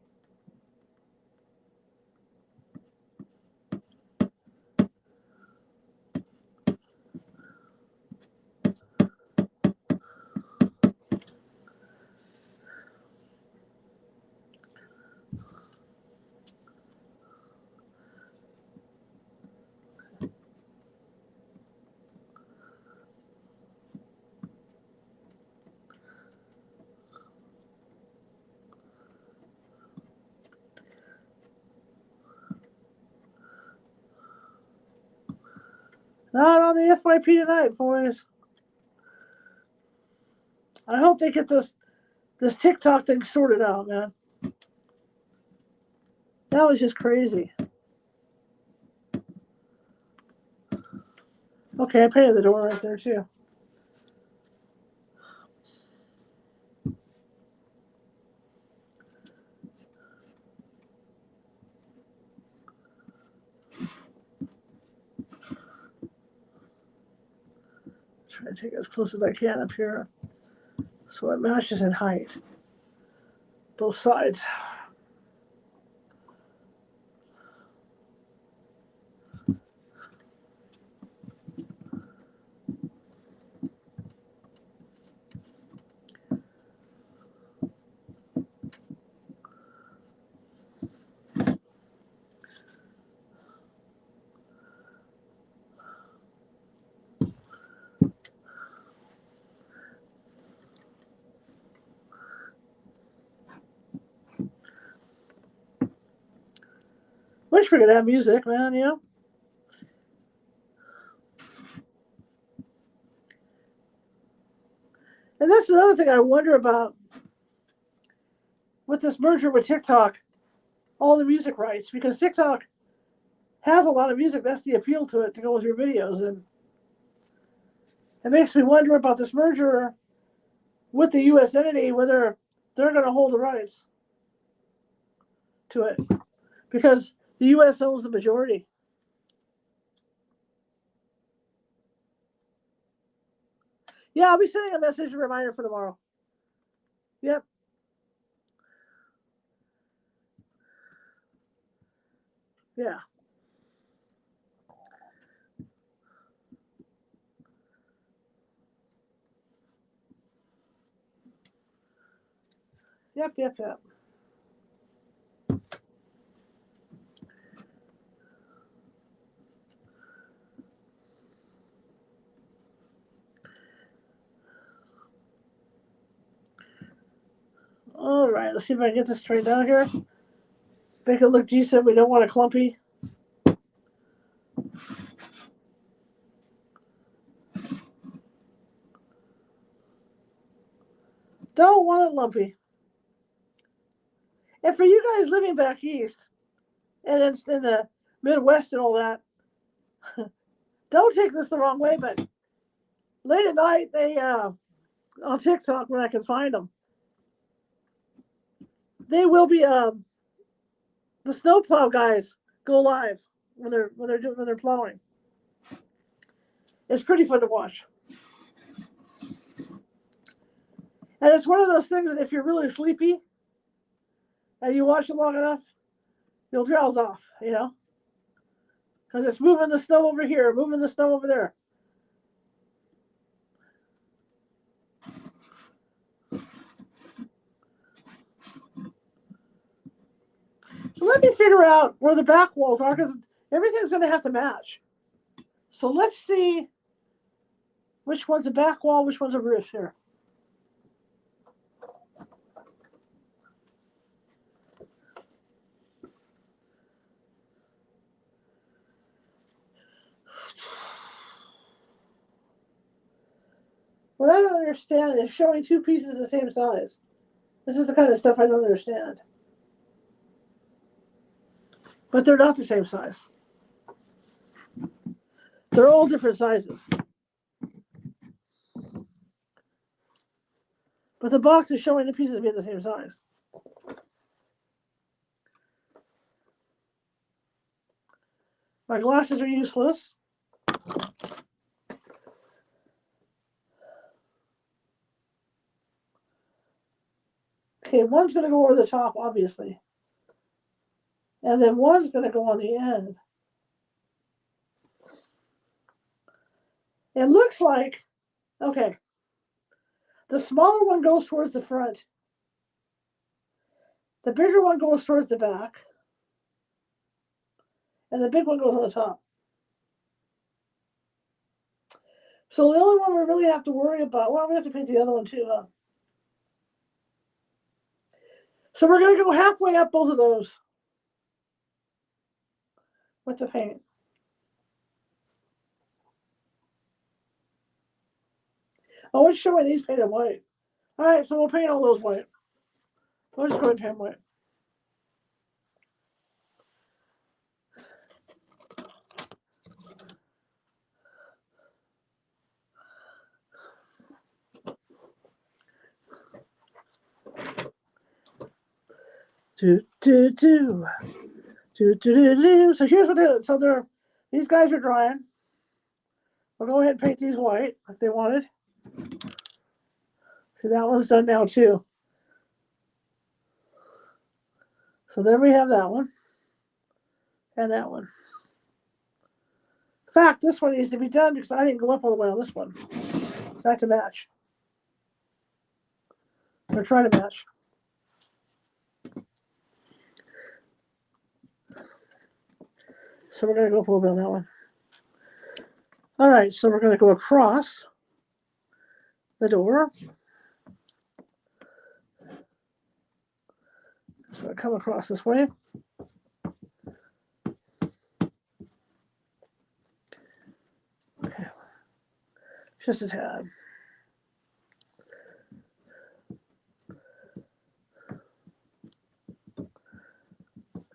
Not on the FYP tonight, boys. I hope they get this TikTok thing sorted out, man. That was just crazy. Okay, I painted the door right there too. Try to take it as close as I can up here so it matches in height. Both sides. wish we could have music, man, you know? And that's another thing I wonder about with this merger with TikTok, all the music rights, because TikTok has a lot of music. That's the appeal to it, to go with your videos. And it makes me wonder about this merger with the U.S. entity, whether they're going to hold the rights to it, because the U.S. owns the majority. Yeah, I'll be sending a message reminder for tomorrow. Yep. Yeah. Yep. All right, let's see if I can get this straightened out here. Make it look decent. We don't want a clumpy. Don't want it lumpy. And for you guys living back east and in the Midwest and all that, don't take this the wrong way, but late at night, they on TikTok, when I can find them, they will be the snowplow guys go live when they're plowing. It's pretty fun to watch. And it's one of those things that if you're really sleepy and you watch it long enough, you'll drowse off, you know? Because it's moving the snow over here, moving the snow over there. So let me figure out where the back walls are, because everything's going to have to match. So let's see which one's a back wall, which one's a roof here. What I don't understand is showing two pieces the same size. This is the kind of stuff I don't understand. But they're not the same size. They're all different sizes. But the box is showing the pieces being the same size. My glasses are useless. Okay, one's going to go over the top, obviously. And then one's going to go on the end. It looks like, okay, the smaller one goes towards the front. The bigger one goes towards the back. And the big one goes on the top. So the only one we really have to worry about, well, we have to paint the other one too, huh? So we're going to go halfway up both of those with the paint. Oh, it's showing these painted white. All right, so we'll paint all those white. We'll just go ahead and paint white. So here's what these guys are drying. We'll go ahead and paint these white like they wanted. See, that one's done now too. So there we have that one. And that one. In fact, this one needs to be done because I didn't go up all the way on this one. So I have to match. Or try to match. So we're going to go up a little bit on that one. All right, so we're going to go across the door. So I come across this way. Just a tad.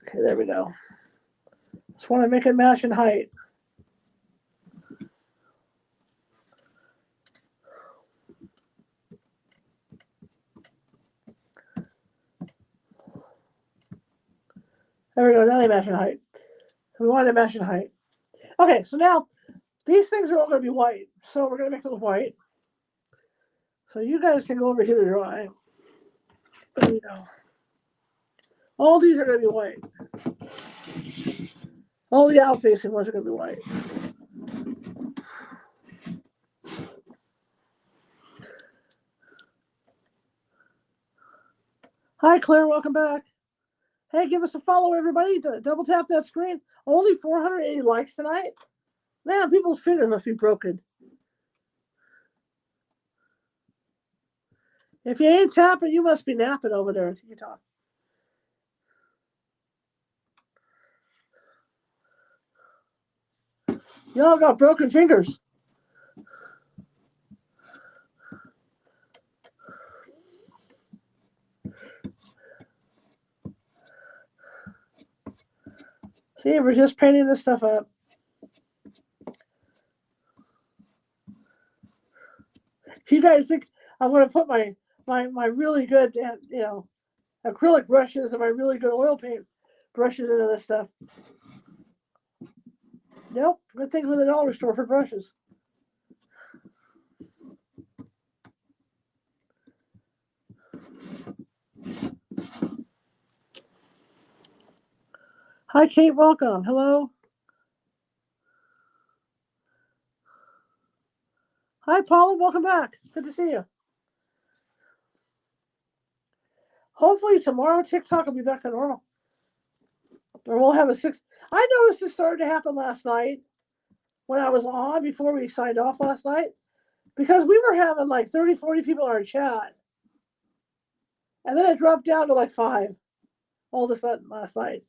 Okay, there we go. Just want to make it match in height. There we go. Now they match in height. We wanted to match in height. Okay, so now these things are all going to be white. So we're going to make those white. So you guys can go over here to dry. There you go. All these are going to be white. All the out-facing ones are going to be white. Hi, Claire. Welcome back. Hey, give us a follow, everybody. Double tap that screen. Only 480 likes tonight. Man, people's fingers must be broken. If you ain't tapping, you must be napping over there on TikTok. Y'all got broken fingers. See, we're just painting this stuff up. You guys think I'm going to put my really good, acrylic brushes and my really good oil paint brushes into this stuff? Nope. Good thing with the dollar store for brushes. Hi, Kate. Welcome. Hello. Hi, Paula. Welcome back. Good to see you. Hopefully tomorrow TikTok will be back to normal. Or we'll have a 6. I noticed it started to happen last night when I was on before we signed off last night, because we were having like 30, 40 people in our chat. And then it dropped down to like 5 all of a sudden last night.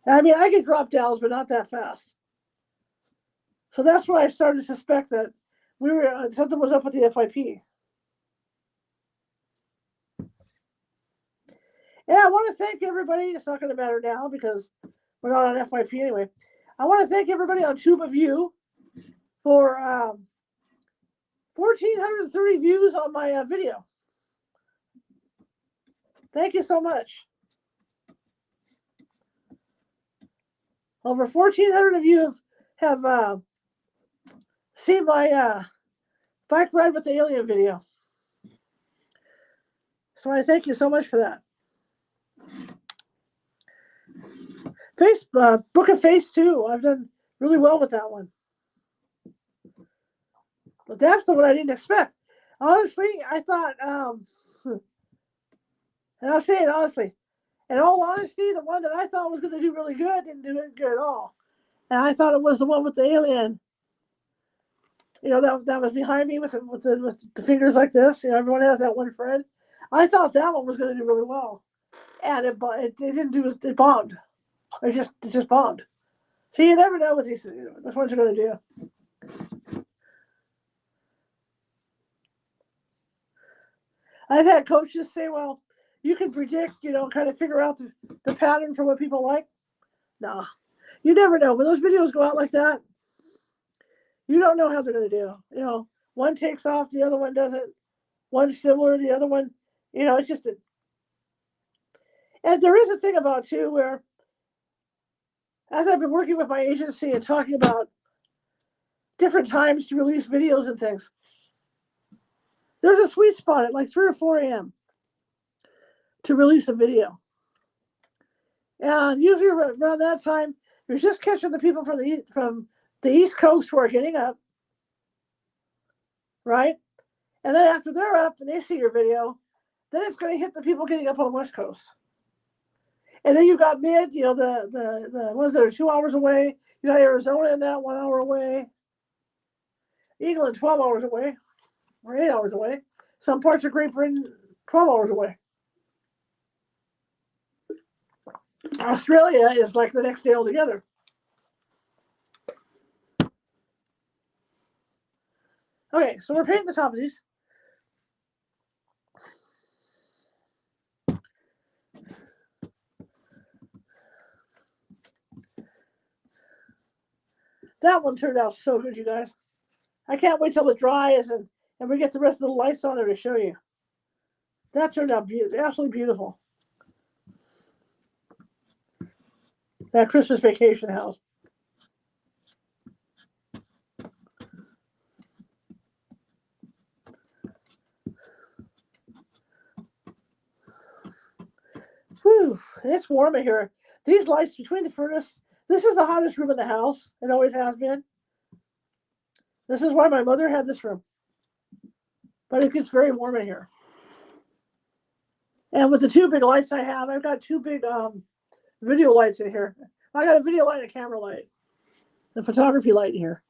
I mean, I get drop downs, but not that fast. So that's why I started to suspect that something was up with the FYP. And I want to thank everybody. It's not going to matter now because we're not on FYP anyway. I want to thank everybody on TubeView for 1,430 views on my video. Thank you so much. Over 1,400 of you have seen my bike ride with the alien video. So I thank you so much for that. Book of Face too. I've done really well with that one. But that's the one I didn't expect. Honestly, I thought, and I'll say it honestly, in all honesty, the one that I thought was going to do really good didn't do it good at all. And I thought it was the one with the alien. You know, that was behind me with the fingers like this. You know, everyone has that one friend. I thought that one was going to do really well, and it didn't do. It bombed. It just bombed. See, you never know what these ones are going to do. I've had coaches say, "Well, you can predict, kind of figure out the pattern for what people like." No, you never know. When those videos go out like that, you don't know how they're going to do. One takes off, the other one doesn't. One's similar, the other one, it's just a. And there is a thing about too where, as I've been working with my agency and talking about different times to release videos and things, there's a sweet spot at like 3 or 4 a.m. to release a video. And usually around that time, you're just catching the people from the East Coast who are getting up, right? And then after they're up and they see your video, then it's going to hit the people getting up on the West Coast. And then you got mid, the ones that are 2 hours away. You got Arizona in that 1 hour away. England 12 hours away, or 8 hours away. Some parts of Great Britain 12 hours away. Australia is like the next day altogether. Okay, Okay, so we're painting the top of these. That one turned out so good, you guys. I can't wait till it dries and we get the rest of the lights on there to show you. That turned out absolutely beautiful. That Christmas vacation house. Whew, it's warm in here. These lights between the furnace, this is the hottest room in the house. It always has been. This is why my mother had this room. But it gets very warm in here. And with the two big lights I have, I've got two big video lights in here. I got a video light and a camera light. The photography light in here.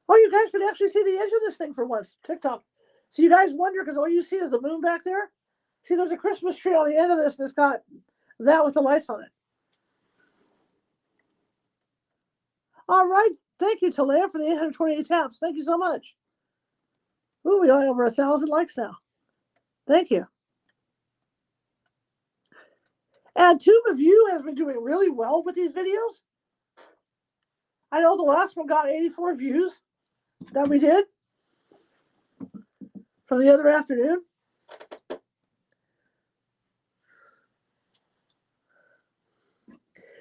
Oh, you guys can actually see the edge of this thing for once. TikTok. So you guys wonder, because all you see is the moon back there. See, there's a Christmas tree on the end of this, and it's got that with the lights on it. All right. Thank you, Talia, for the 828 taps. Thank you so much. Ooh, we got over 1,000 likes now. Thank you. And Tube of You has been doing really well with these videos. I know the last one got 84 views that we did from the other afternoon.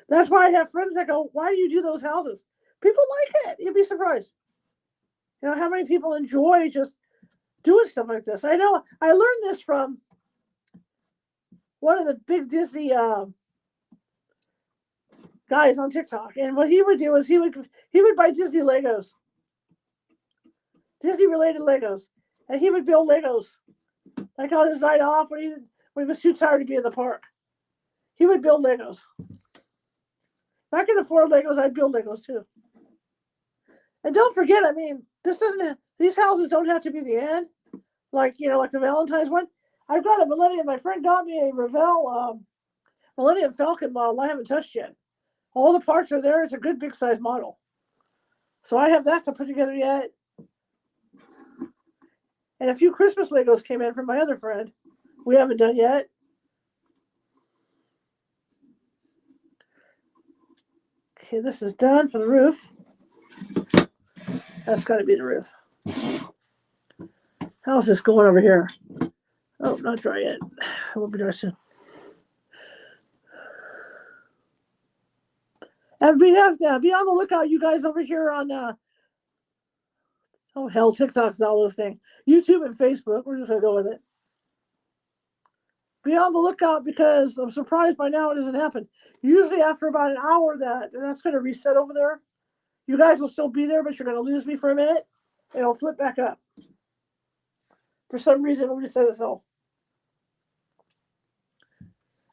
That's why I have friends that go, why do you do those houses? People like it. You'd be surprised. You know how many people enjoy just doing stuff like this. I know I learned this from one of the big Disney guys on TikTok. And what he would do is he would buy Disney Legos, Disney related Legos, and he would build Legos. Like on his night off when he was too tired to be in the park, he would build Legos. If I could afford Legos, I'd build Legos too. And don't forget, I mean, these houses don't have to be the end. Like, like the Valentine's one. I've got a Millennium. My friend got me a Revell Millennium Falcon model I haven't touched yet. All the parts are there. It's a good big size model. So I have that to put together yet. And a few Christmas Legos came in from my other friend. We haven't done yet. Okay, this is done for the roof. That's got to be the roof. How's this going over here? Oh, not dry yet. It won't be dry soon. And we have be on the lookout, you guys over here on oh hell, TikTok's all those things. YouTube and Facebook. We're just gonna go with it. Be on the lookout because I'm surprised by now it doesn't happen. Usually after about an hour that's gonna reset over there. You guys will still be there, but you're gonna lose me for a minute. It'll flip back up. For some reason it'll reset itself.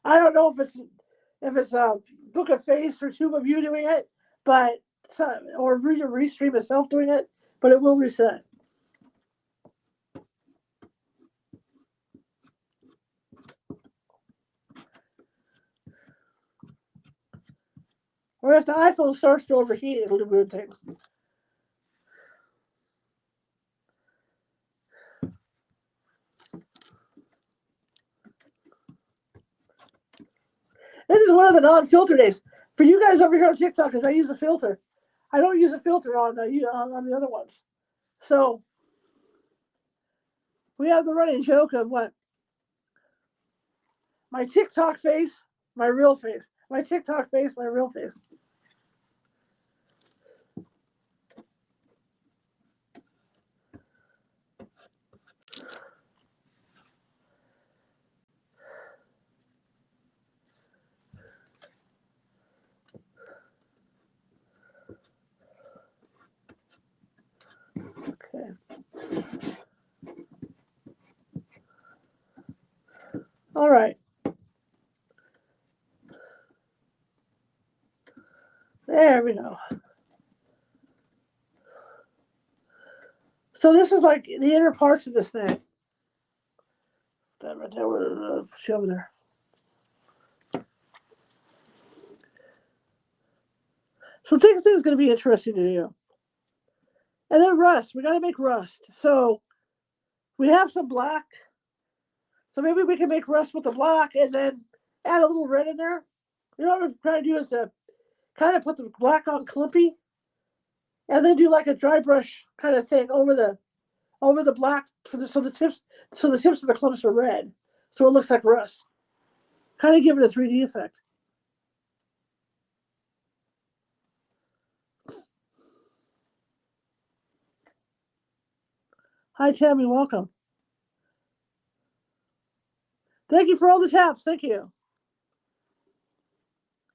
I don't know if it's a Book of Face or Tube of You doing it, but or Restream itself doing it, but it will reset. Or if the iPhone starts to overheat, it'll do weird things. This is one of the non-filter days. For you guys over here on TikTok, because I use a filter. I don't use a filter on the other ones. So we have the running joke of what? My TikTok face, my real face. My TikTok face, my real face. Okay. All right. There we go. So this is like the inner parts of this thing. That right there, over there. So things is going to be interesting to do. And then rust. We got to make rust. So we have some black. So maybe we can make rust with the black and then add a little red in there. You know what I'm trying to do is to kind of put the black on clumpy and then do like a dry brush kind of thing over the black so the tips of the clumps are red. So it looks like rust. Kind of give it a 3D effect. Hi, Tammy. Welcome. Thank you for all the taps. Thank you.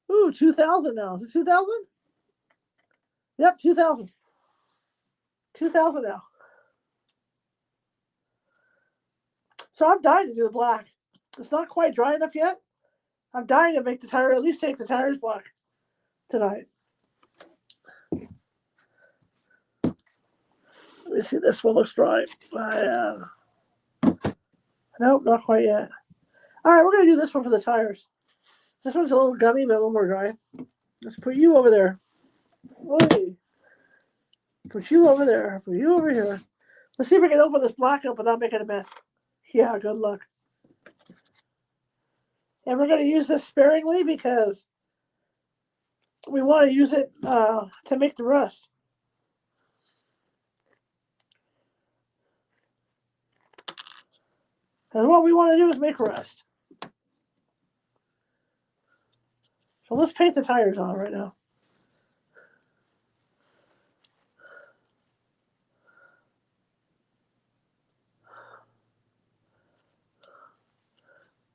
Ooh, 2,000 now. Is it 2,000? Yep, 2,000. 2,000 now. So I'm dying to do the black. It's not quite dry enough yet. I'm dying to make the tire, at least take the tires black tonight. Let me see, this one looks dry. Nope, not quite yet. All right, we're going to do this one for the tires. This one's a little gummy, but a little more dry. Let's put you over there. Whoa. Put you over there. Put you over here. Let's see if we can open this black up without making a mess. Yeah, good luck. And we're going to use this sparingly because we want to use it to make the rust. And what we want to do is make rust. So let's paint the tires on right now.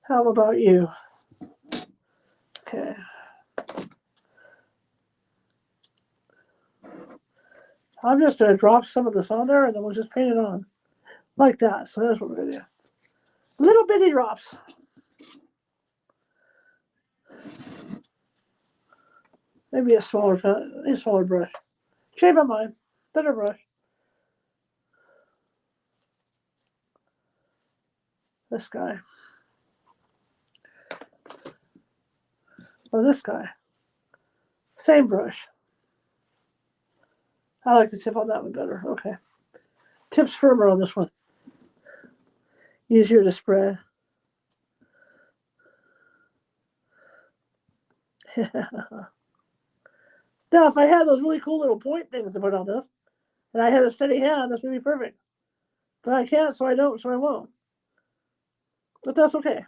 How about you? Okay. I'm just going to drop some of this on there and then we'll just paint it on. Like that. So that's what we're going to do. Little bitty drops. Maybe a smaller brush. Shave on mine. Thinner brush. This guy. Or this guy. Same brush. I like the tip on that one better. Okay. Tip's firmer on this one. Easier to spread. Now, if I had those really cool little point things to put on this, and I had a steady hand, this would be perfect. But I can't, so I don't, so I won't. But that's okay.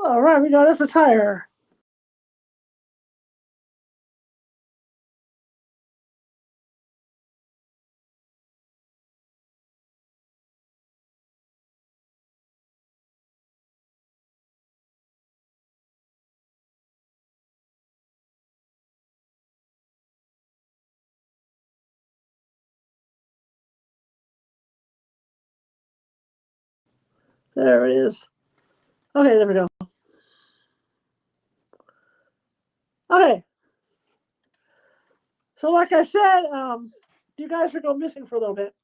All right, we got us a tire. There it is. Okay, there we go. Okay. So like I said, you guys are going missing for a little bit.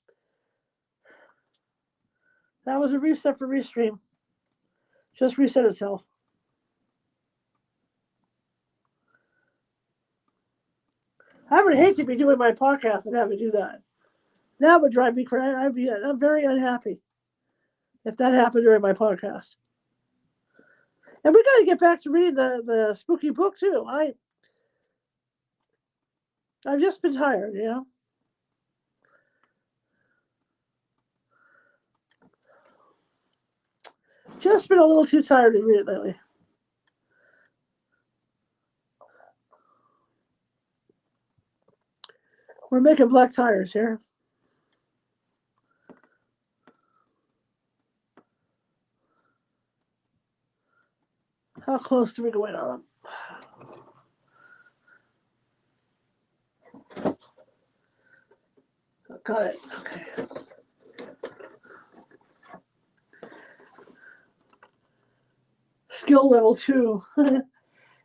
That was a reset for Restream. Just reset itself. I would hate to be doing my podcast and have to do that. That would drive me crazy. I'm very unhappy if that happened during my podcast. And we got to get back to reading the spooky book too. I've just been tired, you know. Just been a little too tired to read it lately. We're making black tires here. How close do we go in on them? Got it. Okay. Skill level 2.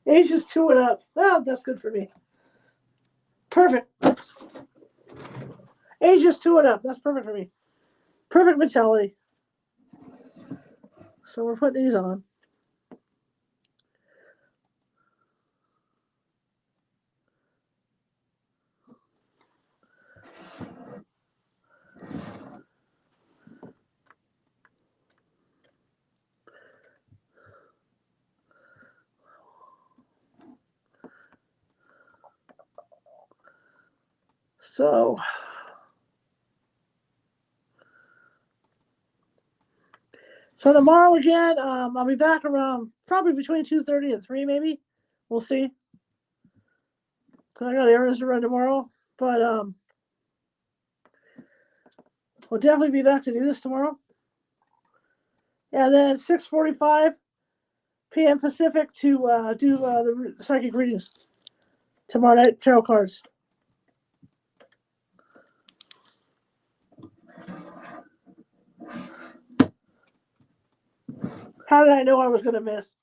Age is 2 and up. Oh, that's good for me. Perfect. Age is 2 and up. That's perfect for me. Perfect mentality. So we're putting these on. So tomorrow again, I'll be back around probably between 2:30 and 3 maybe. We'll see. Cause I got errands to run tomorrow, but we'll definitely be back to do this tomorrow. And then 6:45 p.m. Pacific to do the psychic readings tomorrow night, tarot cards. How did I know I was going to miss?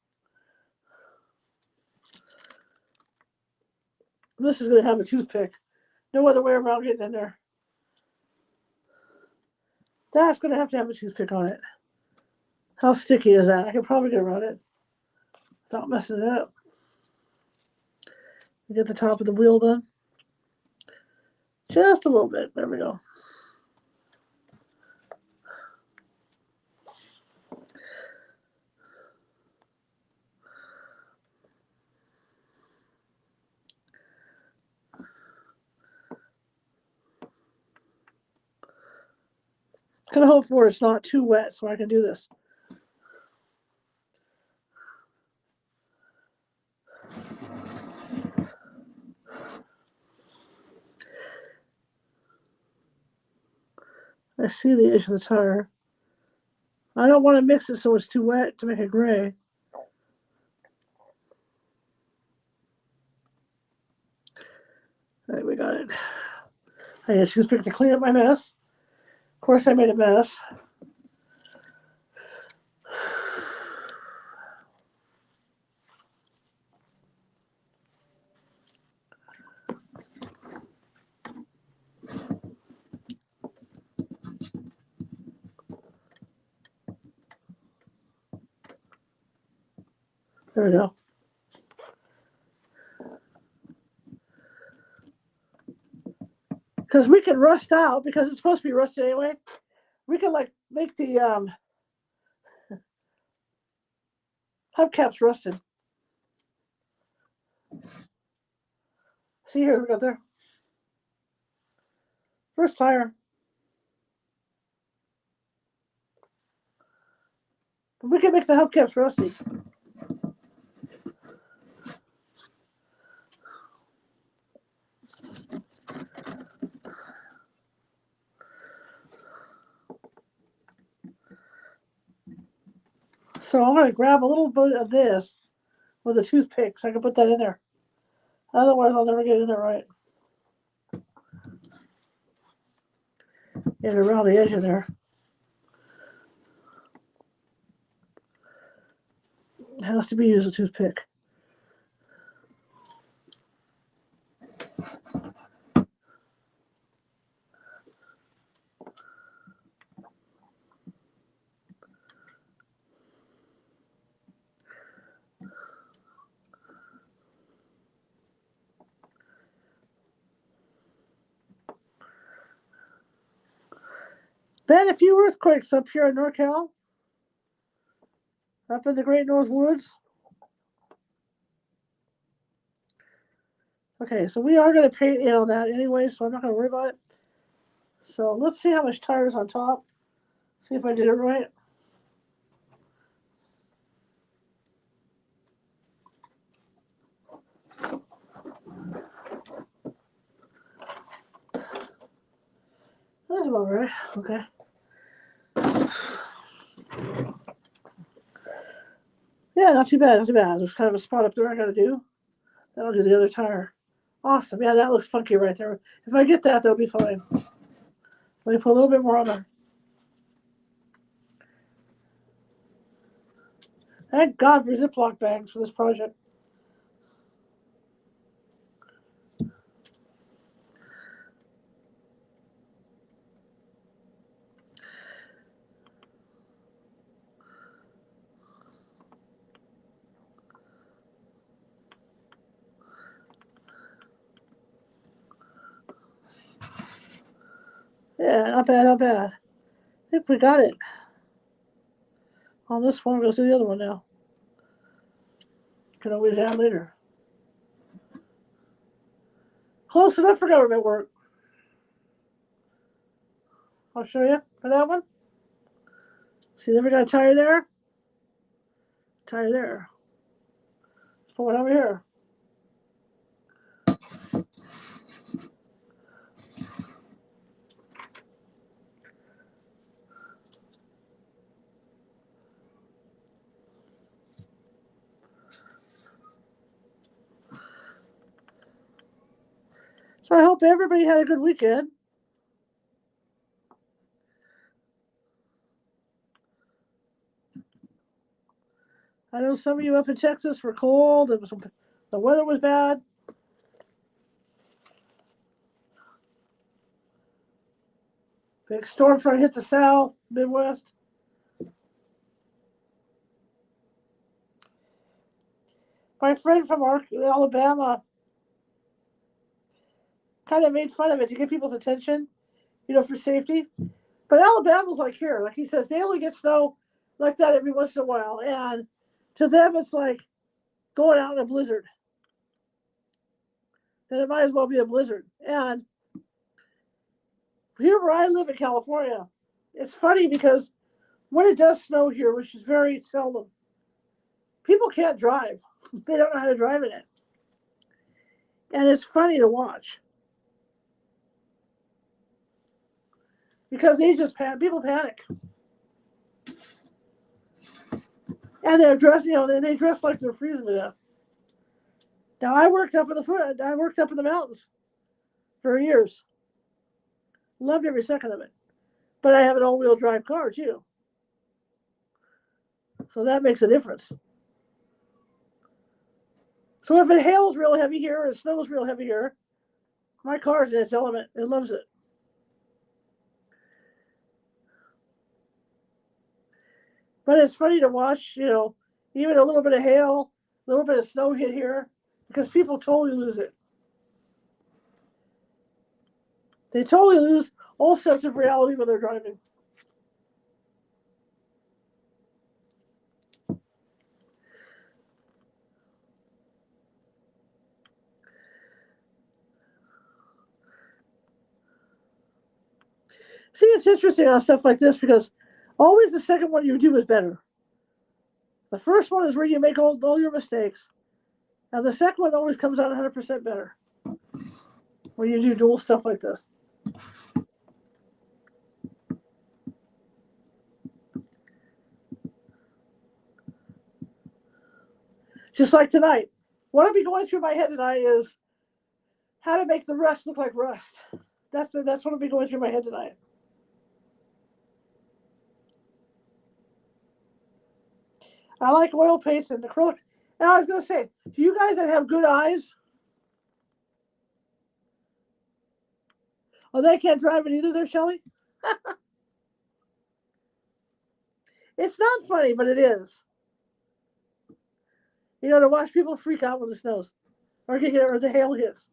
This is going to have a toothpick. No other way around getting in there. That's going to have a toothpick on it. How sticky is that? I can probably get around it without messing it up. Get the top of the wheel done. Just a little bit. There we go. Gonna hope for it's not too wet so I can do this. I see the edge of the tire. I don't want to mix it so it's too wet to make it gray. All right, we got it. I had a toothpick to clean up my mess. Of course, I made a mess. There we go. Because we can rust out, because it's supposed to be rusted anyway. We can like make the hubcaps rusted. See here, we got there. First tire. But we can make the hubcaps rusty. So I'm going to grab a little bit of this with a toothpick so I can put that in there. Otherwise, I'll never get in there right. And around the edge of there. It has to be used a toothpick. Been a few earthquakes up here in NorCal, up in the Great North Woods. Okay, so we are going to paint that anyway, so I'm not going to worry about it. So let's see how much tire is on top. See if I did it right. That's about right. Okay. Yeah, not too bad, not too bad. There's kind of a spot up there I got to do. That'll do the other tire. Awesome. Yeah, that looks funky right there. If I get that, that'll be fine. Let me put a little bit more on there. Thank God for Ziploc bags for this project. Yeah, not bad, not bad. I think we got it. On this one, goes to the other one now. Can always add later. Close enough for government work. I'll show you for that one. See, then we got a tire there. Tire there. Let's put one over here. So I hope everybody had a good weekend. I know some of you up in Texas were cold. The weather was bad. Big storm front hit the South, Midwest. My friend from Alabama kind of made fun of it to get people's attention, for safety. But Alabama's like here. Like he says, they only get snow like that every once in a while. And to them, it's like going out in a blizzard. Then it might as well be a blizzard. And here where I live in California, it's funny because when it does snow here, which is very seldom, people can't drive. They don't know how to drive in it. And it's funny to watch. Because people panic. And they're dressed, they dress like they're freezing to death. Now I worked up in the mountains for years. Loved every second of it. But I have an all-wheel drive car too. So that makes a difference. So if it hails real heavy here or it snows real heavy here, my car's in its element. It loves it. But it's funny to watch, even a little bit of hail, a little bit of snow hit here, because people totally lose it. They totally lose all sense of reality when they're driving. See, it's interesting on stuff like this because always the second one you do is better. The first one is where you make all your mistakes. And the second one always comes out 100% better when you do dual stuff like this. Just like tonight. What I'll be going through my head tonight is how to make the rust look like rust. That's what I'll be going through my head tonight. I like oil paints and acrylic. And I was going to say, do you guys that have good eyes? Oh, they can't drive it either there, Shelley? It's not funny, but it is. To watch people freak out when the snows or the hail hits.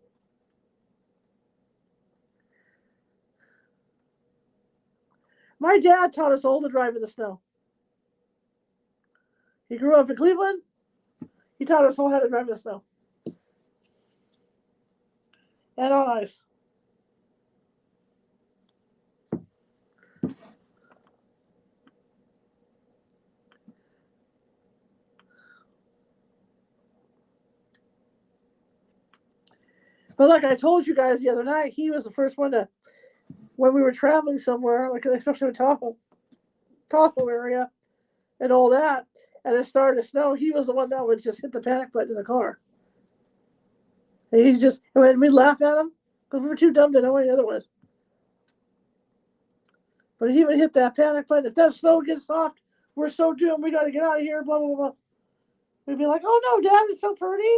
My dad taught us all to drive in the snow. He grew up in Cleveland. He taught us all how to drive in the snow. And on ice. But like I told you guys the other night, he was the first one to, when we were traveling somewhere, like especially in Tahoe area and all that, and it started to snow, he was the one that would just hit the panic button in the car. And we'd laugh at him because we were too dumb to know any otherwise. But he would hit that panic button. If that snow gets soft, we're so doomed. We got to get out of here, blah, blah, blah. We'd be like, oh no, Dad, it's so pretty.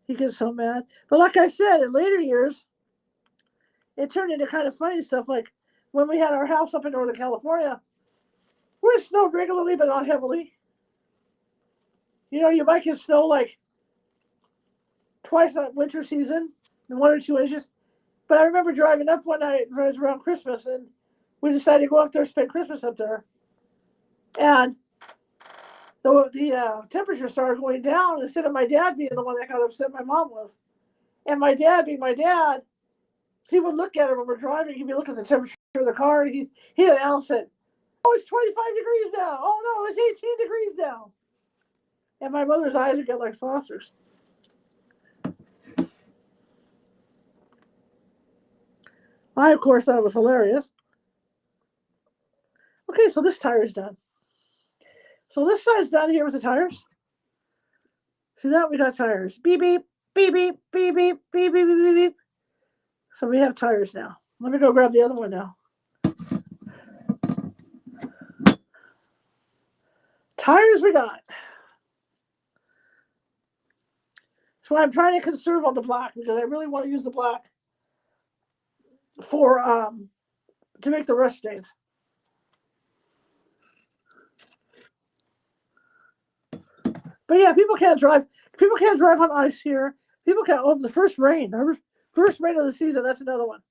He gets so mad. But like I said, in later years, it turned into kind of funny stuff. Like when we had our house up in Northern California, where it snowed regularly, but not heavily. You might get snow like twice that winter season, 1 or 2 inches. But I remember driving up one night, it was around Christmas, and we decided to go up there and spend Christmas up there. And the temperature started going down instead of my dad being the one that got upset. My mom was, and my dad being my dad, he would look at it when we're driving. He'd be looking at the temperature of the car, and he'd announce it. Oh, it's 25 degrees now. Oh no, it's 18 degrees now. And my mother's eyes would get like saucers. I, of course, thought it was hilarious. Okay, so this tire's done. So this side's done here with the tires. See that? We got tires. Beep, beep, beep, beep, beep, beep, beep, beep, beep, beep. So we have tires now. Let me go grab the other one now. Tires we got. So I'm trying to conserve on the black because I really want to use the black for to make the rust stains. But yeah, people can't drive. People can't drive on ice here. People can't. Oh, the first rain. The first rain of the season. That's another one.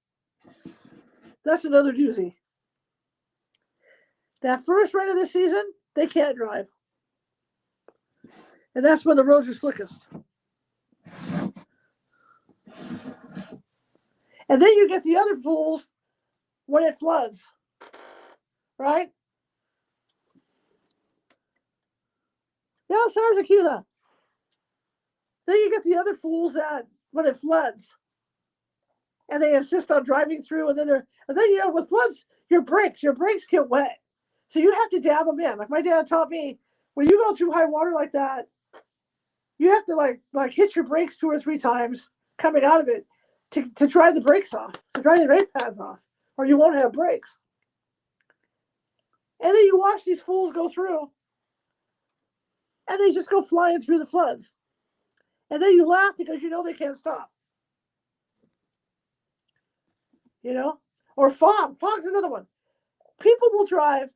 That's another doozy. That first rain of the season, they can't drive. And that's when the roads are slickest. And then you get the other fools when it floods, right? Yeah, stars are cute. Then you get the other fools that when it floods, and they insist on driving through, and then you know with floods, your brakes get wet, so you have to dab them in. Like my dad taught me, when you go through high water like that, you have to like hit your brakes 2 or 3 times coming out of it to dry the brakes off, to dry the brake pads off, or you won't have brakes. And then you watch these fools go through, and they just go flying through the floods. And then you laugh because you know they can't stop. You know? Or fog. Fog's another one. People will drive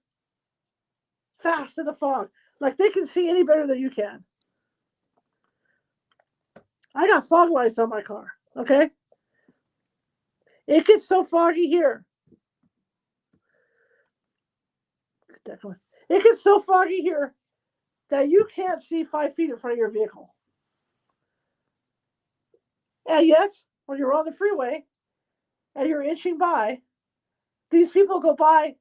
fast in the fog. Like they can see any better than you can. I got fog lights on my car, okay? It gets so foggy here. It gets so foggy here that you can't see 5 feet in front of your vehicle. And yet, when you're on the freeway and you're inching by, these people go by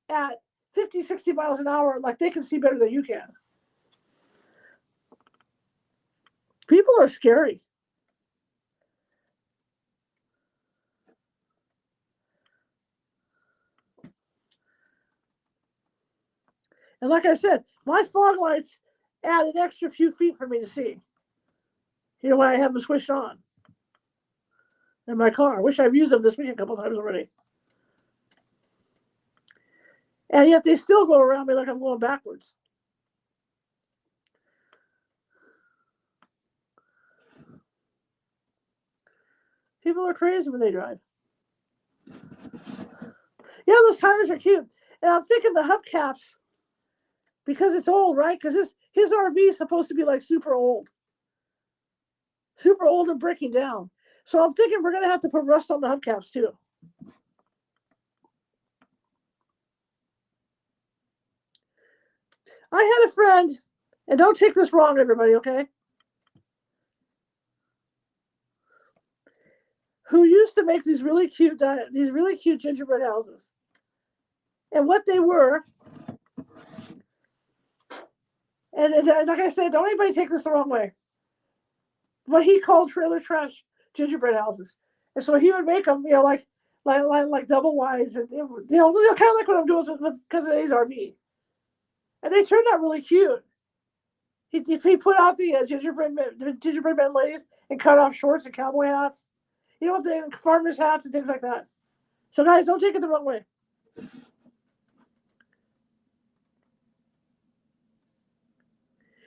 at 50, 60 miles an hour like they can see better than you can. People are scary. And like I said, my fog lights add an extra few feet for me to see. You know, when I have them switched on in my car. I wish I've used them this week a couple times already. And yet they still go around me like I'm going backwards. People are crazy when they drive. Yeah, those tires are cute. And I'm thinking the hubcaps, because it's old, right? Because his RV is supposed to be like super old and breaking down. So I'm thinking we're going to have to put rust on the hubcaps too. I had a friend, and don't take this wrong, everybody, okay? Who used to make these really cute gingerbread houses. And what they were, and like I said, don't anybody take this the wrong way, what he called trailer trash gingerbread houses. And so he would make them, you know, like double wides, and you know, kind of like what I'm doing with Cousin A's RV. And they turned out really cute. He put out the gingerbread men ladies and cut off shorts and cowboy hats, you know, the farmers hats and things like that. So guys, don't take it the wrong way.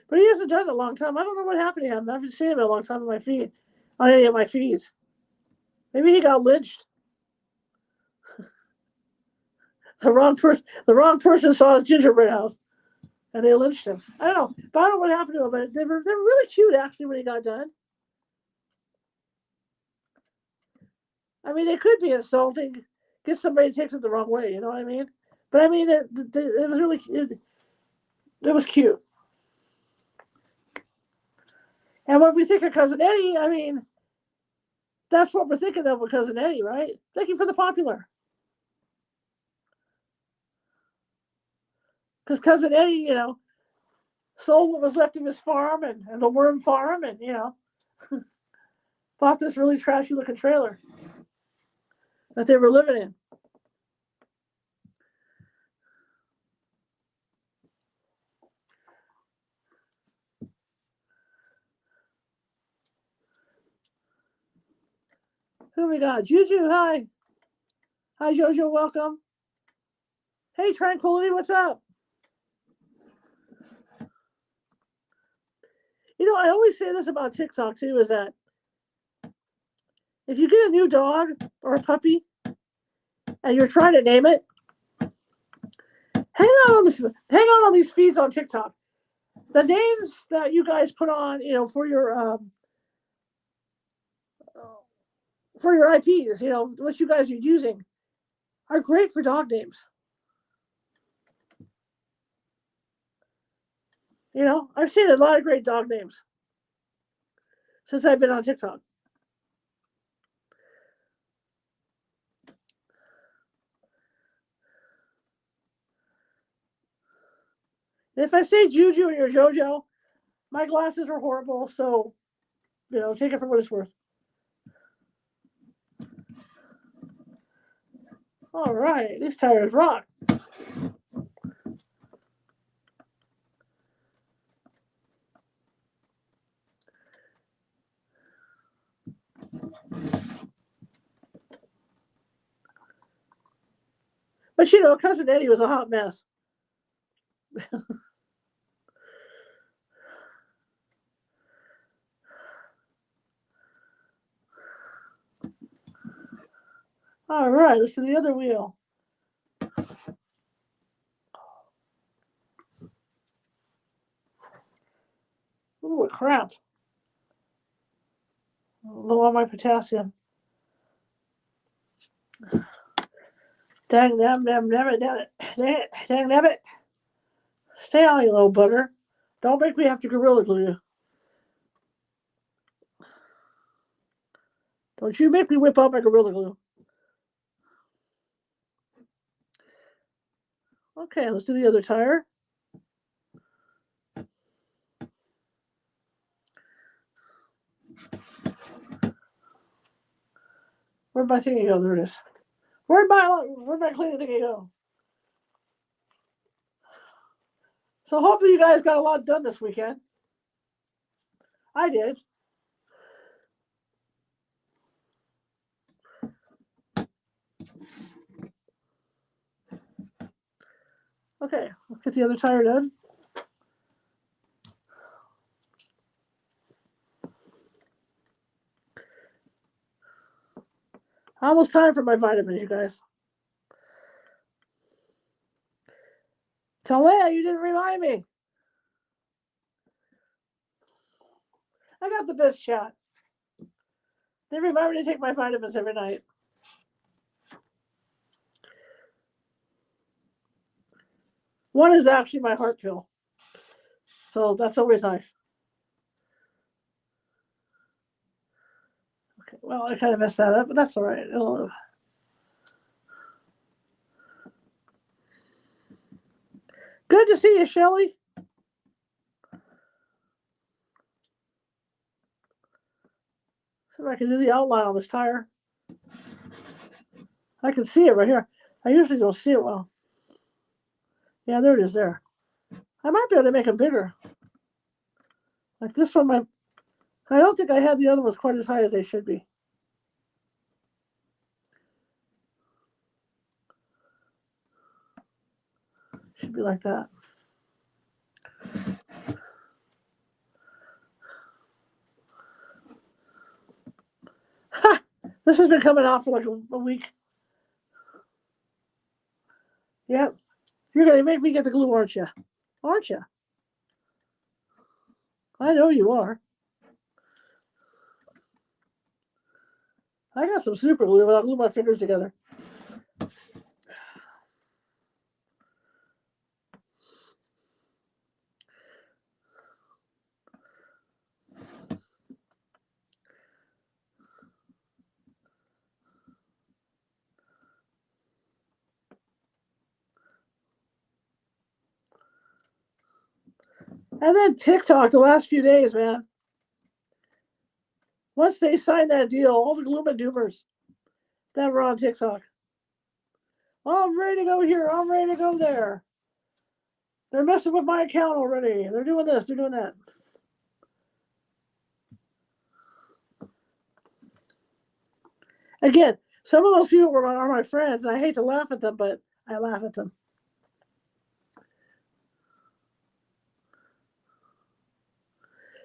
But he hasn't done it in a long time. I don't know what happened to him. I haven't seen him in a long time on any of my feeds. Maybe he got lynched. The wrong person saw his gingerbread house, and they lynched him. I don't know, but I don't know what happened to him. But they were really cute actually when he got done. I mean, they could be insulting, get somebody takes it the wrong way. You know what I mean? But I mean, it was really it was cute. And when we think of Cousin Eddie, I mean, that's what we're thinking of with Cousin Eddie, right? Thank you for the popular. Because Cousin Eddie, sold what was left of his farm and the worm farm and, bought this really trashy looking trailer that they were living in. Who we got? Juju, hi. Hi, Jojo, welcome. Hey, Tranquility, what's up? I always say this about TikTok too, is that if you get a new dog or a puppy and you're trying to name it, hang out on these feeds on TikTok. The names that you guys put on, for your IPs, what you guys are using, are great for dog names. I've seen a lot of great dog names since I've been on TikTok. And if I say Juju and you're Jojo, my glasses are horrible, so, take it for what it's worth. All right, these tires rock. But Cousin Eddie was a hot mess. All right, let's do the other wheel. Ooh, crap. Low on my potassium. Dang nabbit. Stay on, you little bugger. Don't make me have to Gorilla Glue you. Don't you make me whip out my Gorilla Glue. Okay, let's do the other tire. Where'd my thingy go? There it is. Where'd my cleaning thingy go? So hopefully you guys got a lot done this weekend. I did. Okay, let's get the other tire done. Almost time for my vitamins, you guys. Talia, you didn't remind me. I got the best shot. They remind me to take my vitamins every night. One is actually my heart pill. So that's always nice. Okay, well, I kind of messed that up, but that's all right. Good to see you, Shelly. See if I can do the outline on this tire. I can see it right here. I usually don't see it well. Yeah, there it is there. I might be able to make them bigger. Like this one might. I don't think I had the other ones quite as high as they should be. Should be like that. Ha! This has been coming out for like a week. Yep. You're going to make me get the glue, aren't you? Aren't you? I know you are. I got some super glue, but I'll glue my fingers together. And then TikTok the last few days, man. Once they signed that deal, all the gloom and doomers that were on TikTok. Oh, I'm ready to go here. I'm ready to go there. They're messing with my account already. They're doing this. They're doing that. Again, some of those people are my friends. And I hate to laugh at them, but I laugh at them.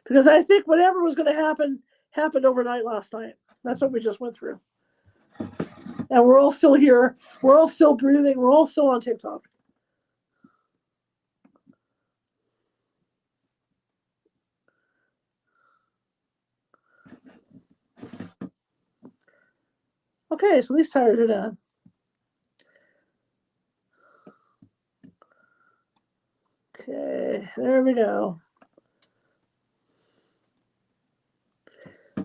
Because I think whatever was going to happen happened overnight last night. That's what we just went through. And we're all still here. We're all still breathing. We're all still on TikTok. Okay, so these tires are done. Okay, there we go.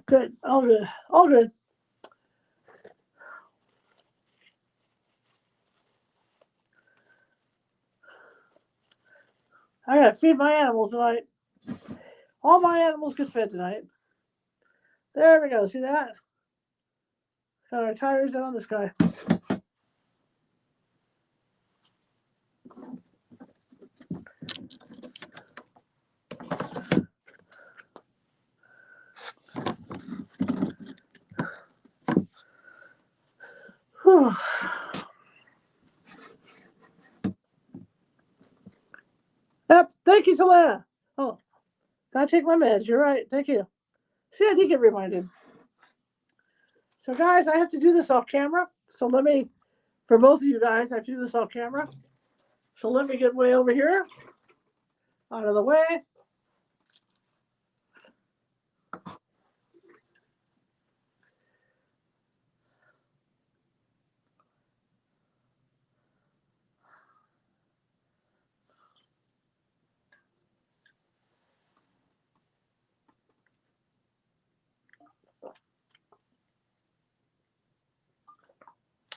Good, all good, all good. I gotta feed my animals tonight. All my animals get fed tonight. There we go, see that? Got our tires down on this guy. Whew. Yep, thank you, Celeste. Oh, gotta take my meds. You're right. Thank you. See, I did get reminded. So, guys, I have to do this off camera. So let me, for both of you guys, I have to do this off camera. So let me get way over here, out of the way.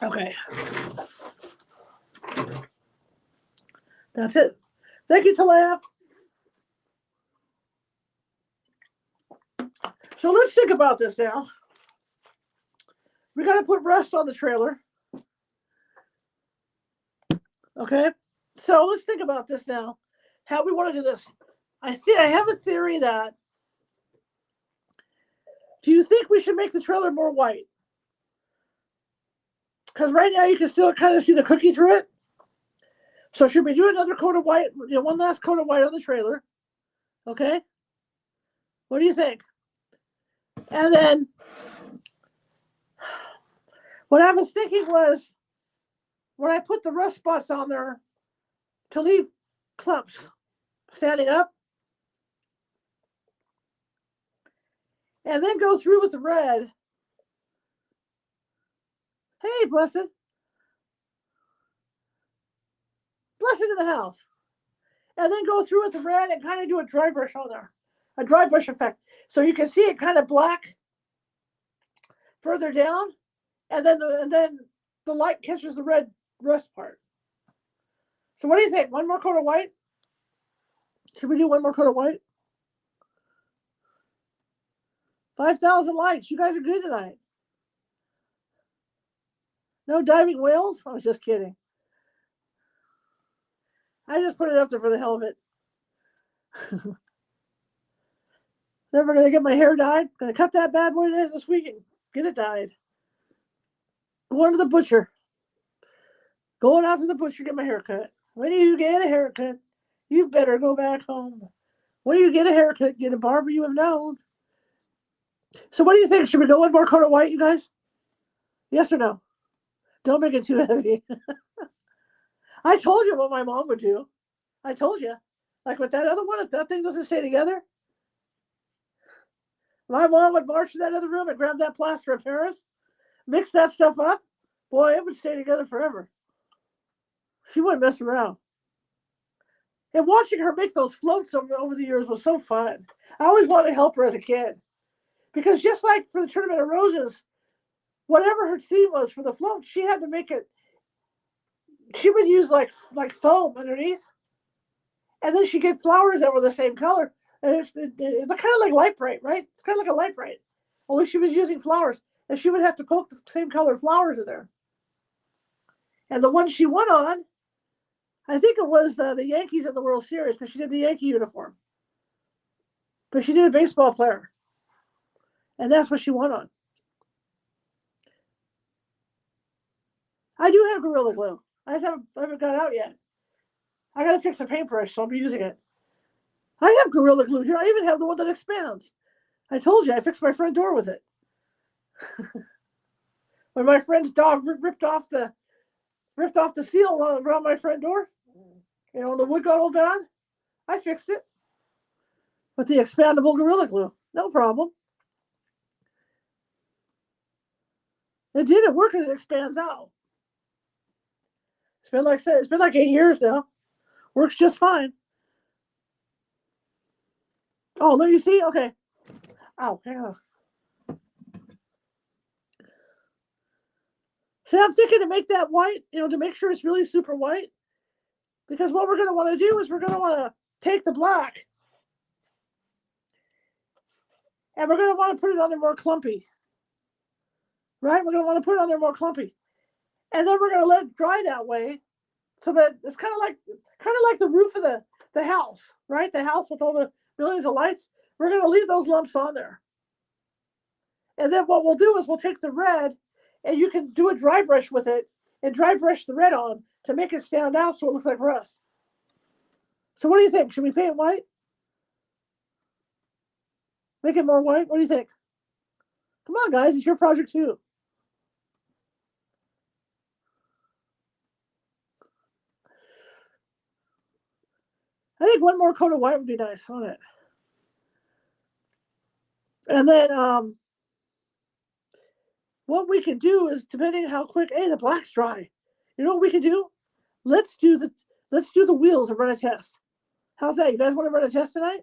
Okay. That's it. Thank you, Talaf. So let's think about this now. We got to put rust on the trailer. Okay. So let's think about this now. How we want to do this. I have a theory that, do you think we should make the trailer more white? Because right now you can still kind of see the cookie through it. So should we do another coat of white, one last coat of white on the trailer? Okay. What do you think? And then what I was thinking was, when I put the rust spots on there, to leave clumps standing up, and then go through with the red. Hey, Blessed. Blessed in the house. And then go through with the red and kind of do a dry brush on there. A dry brush effect. So you can see it kind of black further down, and then the light catches the red rust part. So what do you think? One more coat of white? Should we do one more coat of white? 5,000 likes. You guys are good tonight. No diving whales? I was just kidding. I just put it up there for the hell of it. Never going to get my hair dyed. Going to cut that bad boy this week and get it dyed. Going to the butcher. Going out to the butcher, get my hair cut. When you get a haircut, you better go back home. When you get a haircut, get a barber you have known. So what do you think? Should we go one more coat of white, you guys? Yes or no? Don't make it too heavy. I told you what my mom would do. I told you. Like with that other one, if that thing doesn't stay together, my mom would march to that other room and grab that plaster of Paris, mix that stuff up. Boy, it would stay together forever. She wouldn't mess around. And watching her make those floats over the years was so fun. I always wanted to help her as a kid. Because just like for the Tournament of Roses, whatever her theme was for the float, she had to make it. She would use like foam underneath. And then she get flowers that were the same color. And they're kind of like light bright, right? It's kind of like a light bright. Only she was using flowers. And she would have to poke the same color flowers in there. And the one she won on, I think it was the Yankees in the World Series because she did the Yankee uniform. But she did a baseball player. And that's what she won on. I do have Gorilla Glue. I just haven't got out yet. I got to fix the paintbrush, so I'm using it. I have Gorilla Glue here. I even have the one that expands. I told you, I fixed my front door with it. When my friend's dog ripped off the seal around my front door, the wood got all bad, I fixed it with the expandable Gorilla Glue. No problem. It did. It worked because it expands out. It's been like 8 years now. Works just fine. Oh, let you see? Okay. Ow, hang on. See, I'm thinking to make that white, to make sure it's really super white. Because what we're going to want to do is we're going to want to take the black and we're going to want to put it on there more clumpy. Right? We're going to want to put it on there more clumpy. And then we're going to let it dry that way so that it's kind of like the roof of the house, right? The house with all the millions of lights. We're going to leave those lumps on there. And then what we'll do is we'll take the red and you can do a dry brush with it and dry brush the red on to make it stand out so it looks like rust. So what do you think? Should we paint it white? Make it more white? What do you think? Come on, guys. It's your project too. I think one more coat of white would be nice on it. And then what we can do is, depending how quick, the black's dry. You know what we can do? Let's do the wheels and run a test. How's that? You guys want to run a test tonight?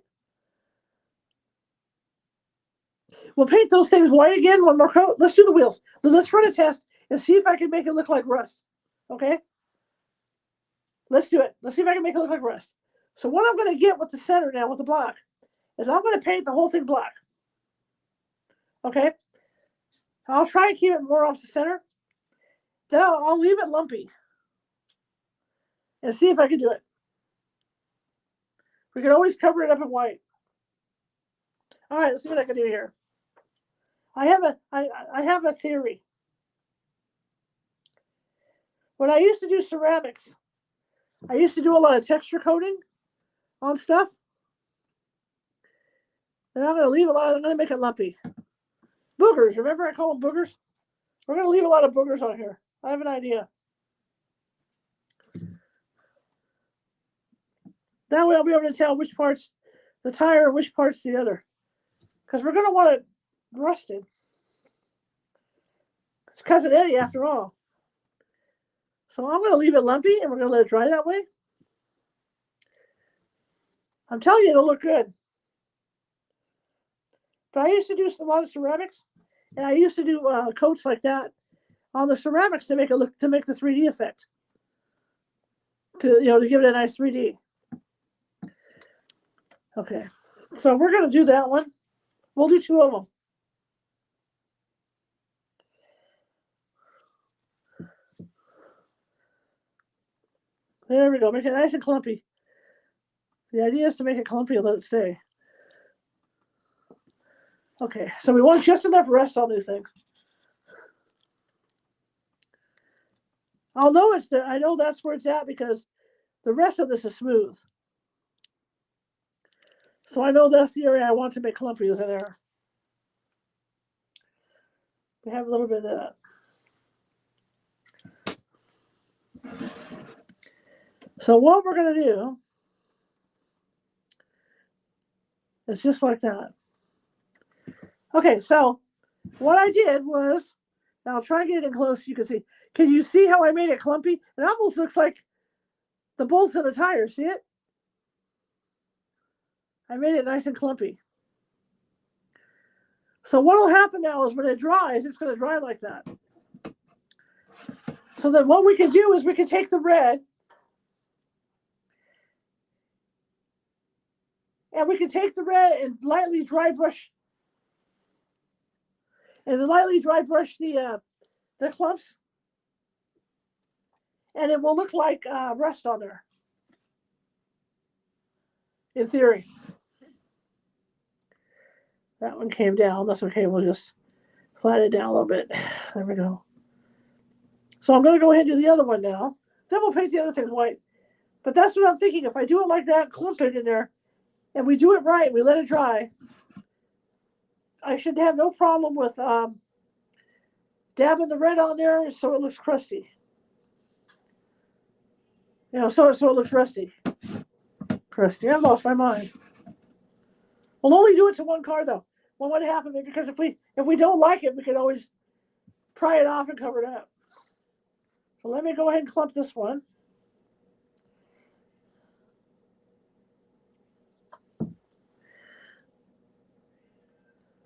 We'll paint those things white again, one more coat. Let's do the wheels. Let's run a test and see if I can make it look like rust. Okay? Let's do it. Let's see if I can make it look like rust. So what I'm going to get with the center now, with the black, is I'm going to paint the whole thing black. Okay? I'll try and keep it more off the center. Then I'll leave it lumpy and see if I can do it. We can always cover it up in white. All right, let's see what I can do here. I have a theory. When I used to do ceramics, I used to do a lot of texture coating on stuff. And I'm going to leave a lot. I'm going to make it lumpy. Boogers. Remember I call them boogers? We're going to leave a lot of boogers on here. I have an idea. That way I'll be able to tell which part's the tire and which part's the other. Because we're going to want it rusted. It's Cousin Eddie after all. So I'm going to leave it lumpy and we're going to let it dry that way. I'm telling you, it'll look good. But I used to do a lot of ceramics, and I used to do coats like that on the ceramics to make it look, to make the 3D effect. To give it a nice 3D. Okay, so we're going to do that one. We'll do 2 of them. There we go. Make it nice and clumpy. The idea is to make it clumpy and let it stay. Okay, so we want just enough rust on these things. I know that's where it's at because the rest of this is smooth. So I know that's the area I want to make clumpy is in there. We have a little bit of that. So what we're going to do is just like that. Okay, so what I did was, now I'll try and get it in close so you can see. Can you see how I made it clumpy? It almost looks like the bolts in the tire. See it? I made it nice and clumpy. So what will happen now is when it dries, it's going to dry like that. So then what we can do is we can take the red And we can take the red and lightly dry brush, the clumps, and it will look like rust on there, in theory. That one came down. That's okay. We'll just flatten it down a little bit. There we go. So I'm going to go ahead and do the other one now. Then we'll paint the other things white. But that's what I'm thinking. If I do it like that, clump it in there, and we do it right, we let it dry, I should have no problem with dabbing the red on there so it looks crusty. You know, so it looks rusty. Crusty. I've lost my mind. We'll only do it to one card though. 1/2 of it, because if we don't like it, we can always pry it off and cover it up. So let me go ahead and clump this one.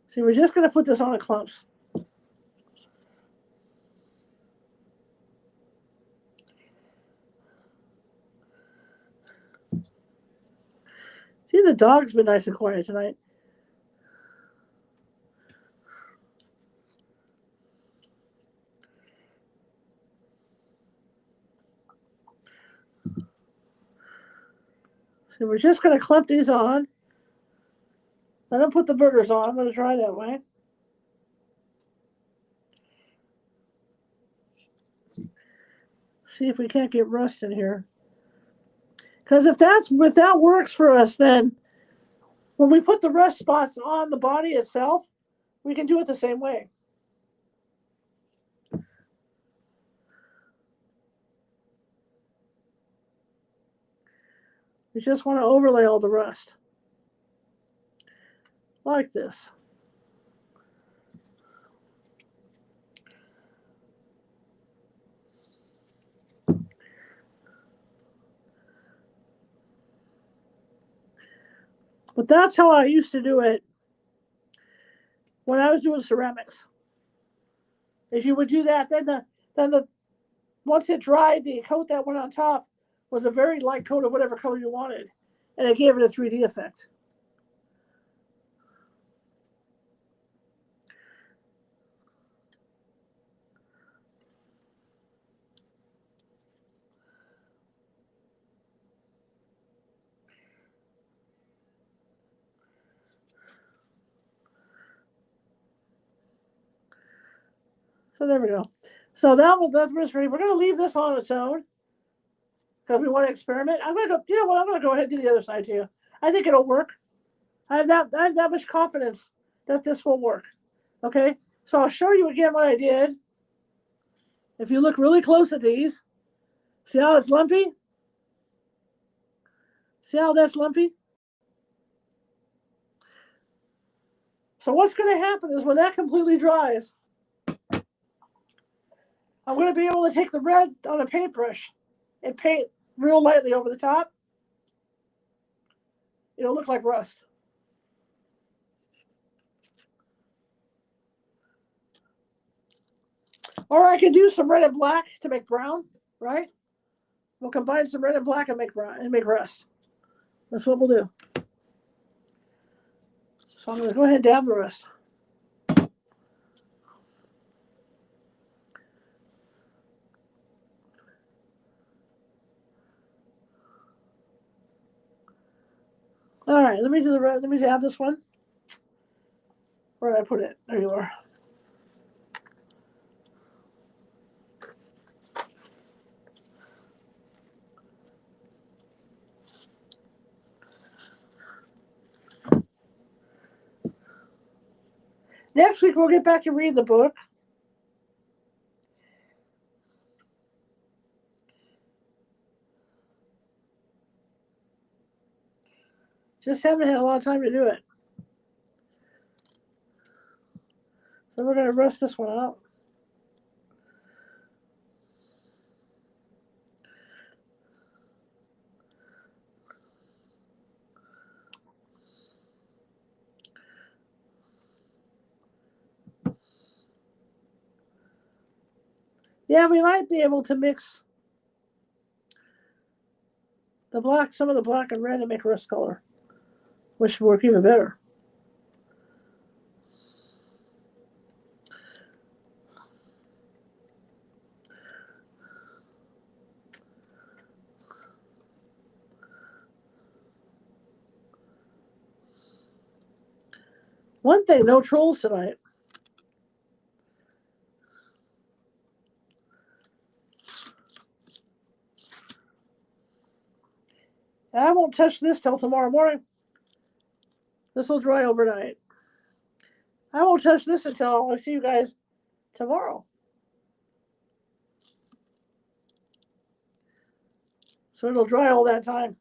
See, we're just going to put this on in clumps. See, the dog's been nice and quiet tonight. So we're just going to clump these on. Let them put the burgers on. I'm going to try that way. See if we can't get rust in here. Because if that works for us, then when we put the rust spots on the body itself, we can do it the same way. We just want to overlay all the rust. Like this. But that's how I used to do it when I was doing ceramics. Is you would do that, then the once it dried, the coat that went on top was a very light coat of whatever color you wanted, and it gave it a 3D effect. So there we go. So that's ready. We're going to leave this on its own because we want to experiment. I'm going to go. You know what? I'm going to go ahead and do the other side too. I think it'll work. I have that much confidence that this will work. Okay. So I'll show you again what I did. If you look really close at these, see how it's lumpy? See how that's lumpy? So what's going to happen is when that completely dries, I'm going to be able to take the red on a paintbrush and paint real lightly over the top. It'll look like rust. Or I could do some red and black to make brown, right? We'll combine some red and black and make brown and make rust. That's what we'll do. So I'm going to go ahead and dab the rust. All right, let me do the red. Let me dab this one. Where did I put it? There you are. Next week, we'll get back to read the book. Just haven't had a lot of time to do it. So we're going to rust this one out. Yeah, we might be able to mix the black, some of the black and red, and make rust color. which would work even better. One thing, no trolls tonight. I won't touch this till tomorrow morning. This will dry overnight. I won't touch this until I see you guys tomorrow. So it'll dry all that time.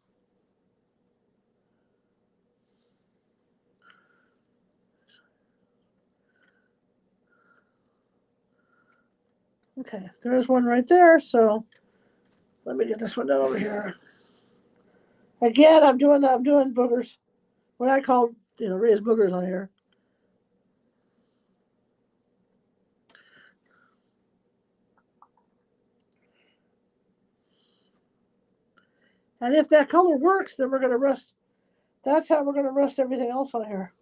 Okay, there's one right there. So let me get this one done over here. Again, I'm doing boogers. What I call, raised boogers on here. And if that color works, then we're going to rust. That's how we're going to rust everything else on here.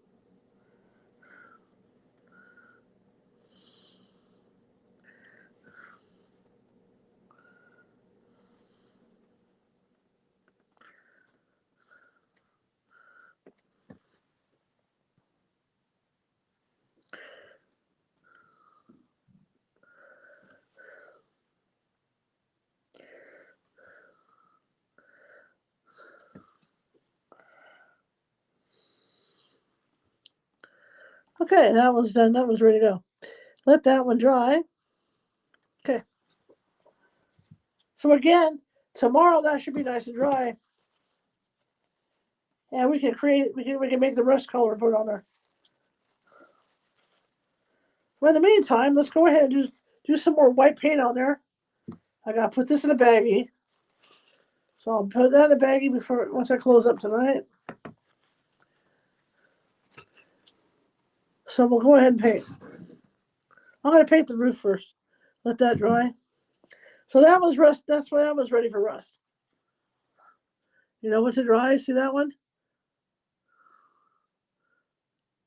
Okay, that one's done. That one's ready to go. Let that one dry. Okay. So again, tomorrow that should be nice and dry. And we can make the rust color put on there. Well, in the meantime, let's go ahead and do some more white paint on there. I gotta put this in a baggie. So I'll put that in a baggie once I close up tonight. So we'll go ahead and paint. I'm gonna paint the roof first. Let that dry. So that was rust. That's why that was ready for rust. You know what's it dry? See that one?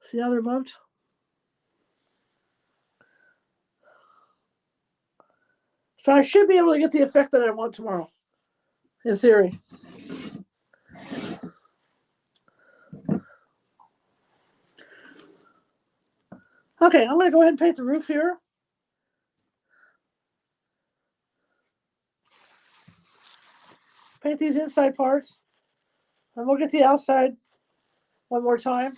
See how they're bumped? So I should be able to get the effect that I want tomorrow, in theory. Okay, I'm going to go ahead and paint the roof here. Paint these inside parts. And we'll get the outside one more time.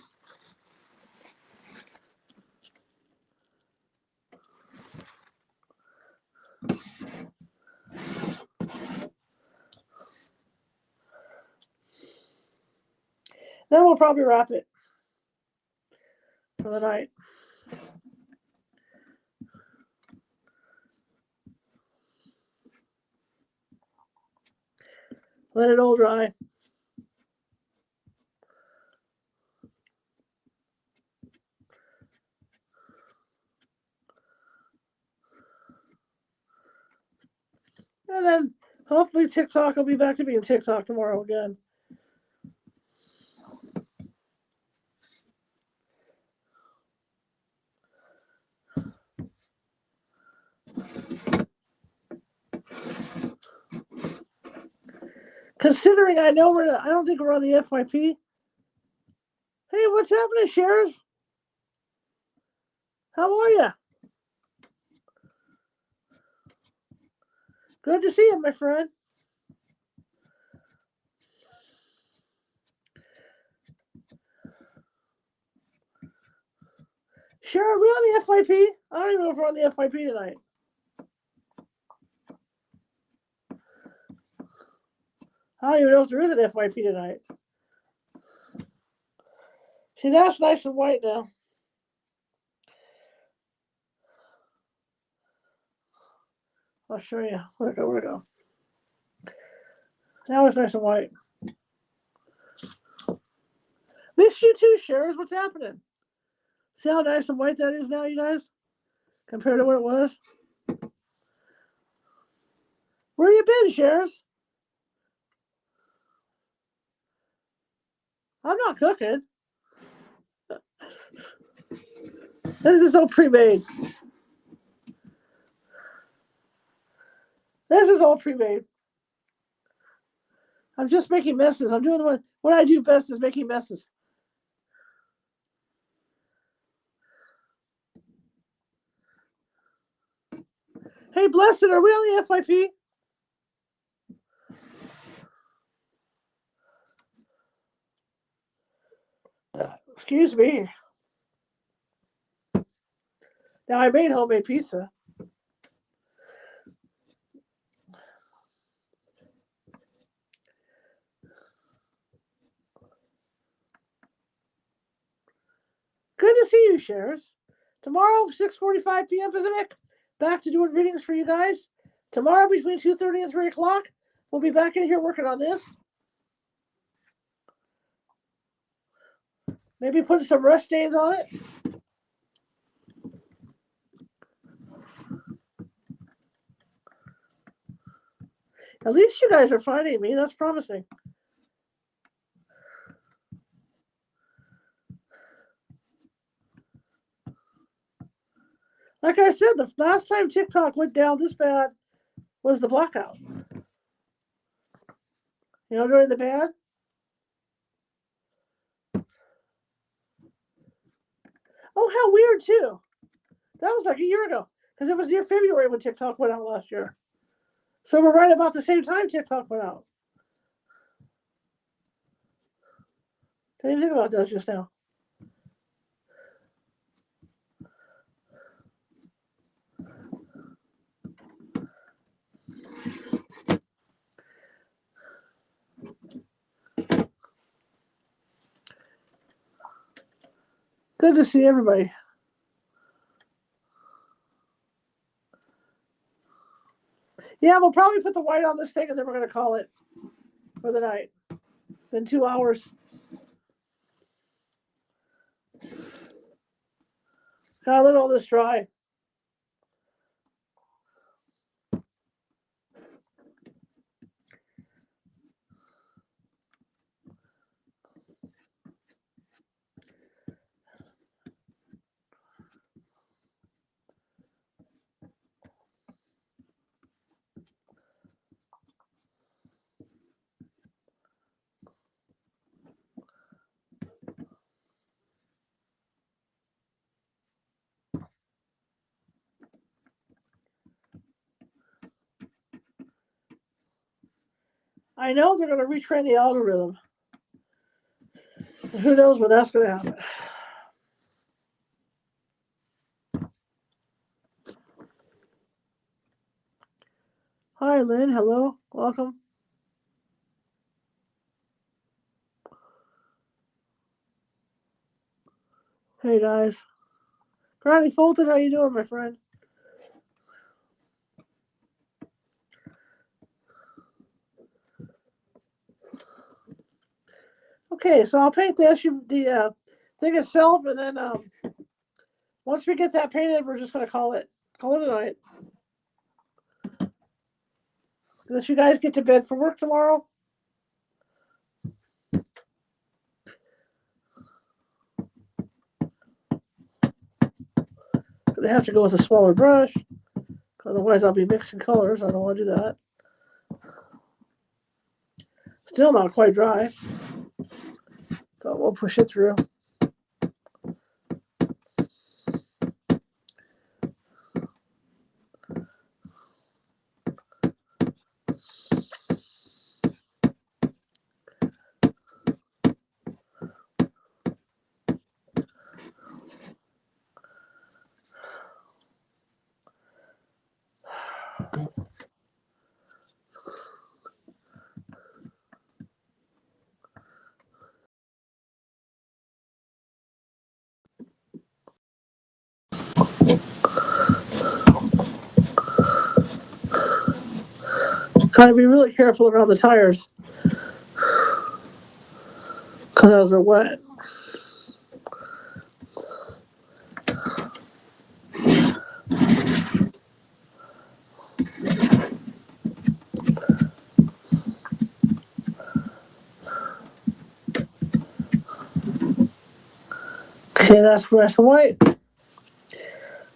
Then we'll probably wrap it for the night. Let it all dry. And then hopefully TikTok will be back to being TikTok tomorrow again. Considering I don't think we're on the FYP. Hey, what's happening, Sheriff? How are you? Good to see you, my friend. Sheriff, are we on the FYP? I don't even know if we're on the FYP tonight. I don't even know if there is an FYP tonight. See, that's nice and white now. I'll show you. Where'd it go? Now it's nice and white. Missed you too, Shares. What's happening? See how nice and white that is now, you guys? Compared to what it was? Where you been, Shares? I'm not cooking. This is all pre-made. This is all pre-made. I'm just making messes. I'm doing what I do best is making messes. Hey, Blessed, are we on the FYP? Excuse me. Now, I made homemade pizza. Good to see you, Shares. Tomorrow, 6:45 p.m. Pacific, back to doing readings for you guys. Tomorrow, between 2:30 and 3 o'clock, we'll be back in here working on this. Maybe putting some rust stains on it. At least you guys are finding me. That's promising. Like I said, the last time TikTok went down this bad was the blackout. You know, during the ban. Oh, how weird, too. That was like a year ago. Because it was near February when TikTok went out last year. So we're right about the same time TikTok went out. Didn't even think about that just now. Good to see everybody. Yeah, we'll probably put the white on this thing and then we're going to call it for the night. Then 2 hours. Gotta let all this dry. I know they're going to retrain the algorithm. Who knows when that's going to happen. Hi, Lynn. Hello. Welcome. Hey, guys. Granny Fulton, how you doing, my friend? Okay, so I'll paint the thing itself, and then once we get that painted, we're just going to call it a night. Unless you guys get to bed for work tomorrow. Gonna have to go with a smaller brush, otherwise I'll be mixing colors. I don't want to do that. Still not quite dry, but we'll push it through. Gotta be really careful around the tires because those are wet. Okay, that's fluorescent white.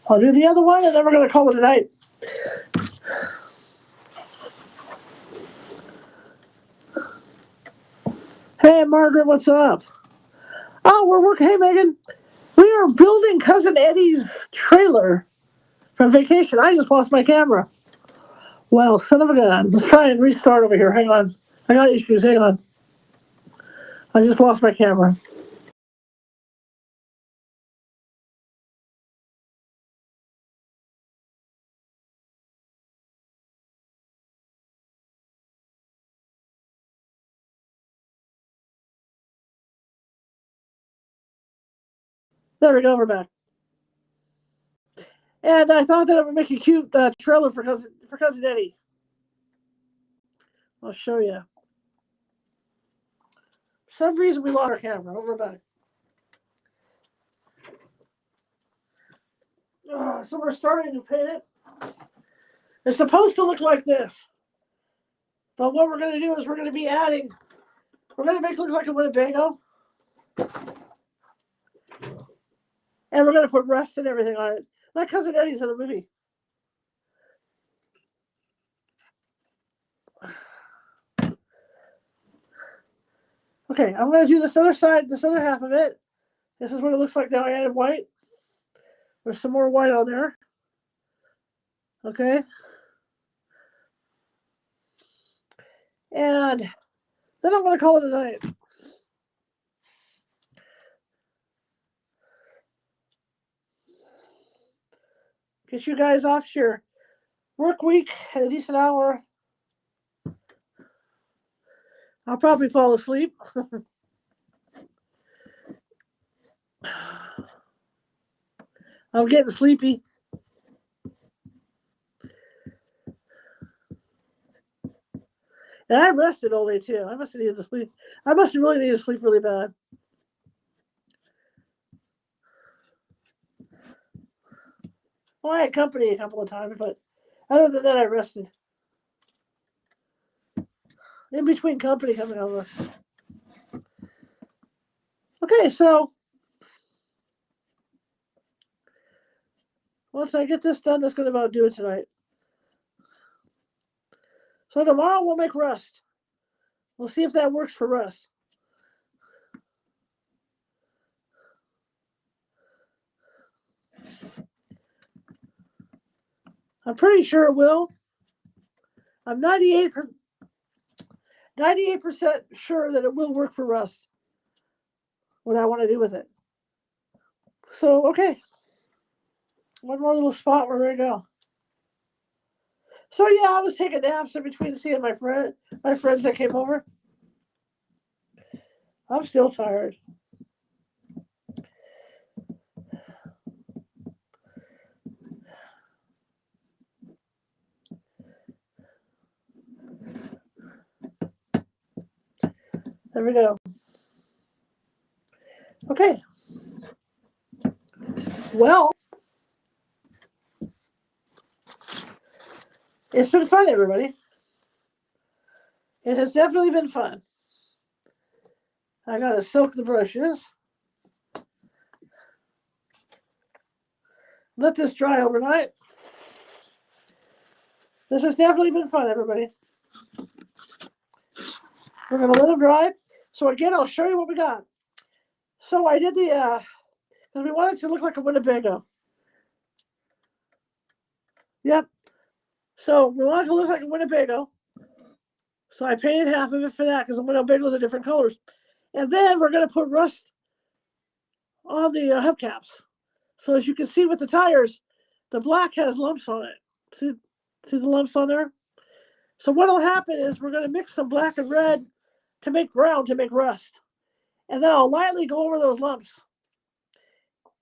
I'll do the other one, and then we're going to call it a night. Hey, Margaret, what's up? Oh, we're working. Hey, Megan, we are building Cousin Eddie's trailer from vacation. I just lost my camera. Well, son of a gun. Let's try and restart over here. Hang on. I got issues. Hang on. I just lost my camera. There we go. We're back. And I thought that it would make a cute trailer for cousin Eddie. I'll show you. For some reason, we lost our camera. We're back. So we're starting to paint it. It's supposed to look like this. But what we're going to do is we're going to be adding, we're going to make it look like a Winnebago. And we're going to put rust and everything on it. Like Cousin Eddie's in the movie. Okay, I'm going to do this other side, this other half of it. This is what it looks like now. I added white. There's some more white on there. Okay. And then I'm going to call it a night. Get you guys off to your work week at a decent hour. I'll probably fall asleep. I'm getting sleepy. And I rested all day too. I must have needed to sleep. I must have really needed to sleep really bad. Well, I had company a couple of times, but other than that, I rested. In between company coming over. Okay, so once I get this done, that's going to about do it tonight. So tomorrow we'll make rust. We'll see if that works for rust. I'm pretty sure it will. I'm 98% sure that it will work for rust. What I want to do with it. So, okay. One more little spot. We're ready to go. So yeah, I was taking naps in between seeing my friends that came over. I'm still tired. There we go. Okay. Well, it's been fun, everybody. It has definitely been fun. I gotta soak the brushes. Let this dry overnight. This has definitely been fun, everybody. We're gonna let them dry. So again, I'll show you what we got. So I did the because we wanted it to look like a Winnebago. Yep. So we wanted it to look like a Winnebago. So I painted half of it for that because the Winnebagos are different colors. And then we're going to put rust on the hubcaps. So as you can see with the tires, the black has lumps on it. See the lumps on there? So what will happen is we're going to mix some black and red to make brown to make rust. And then I'll lightly go over those lumps.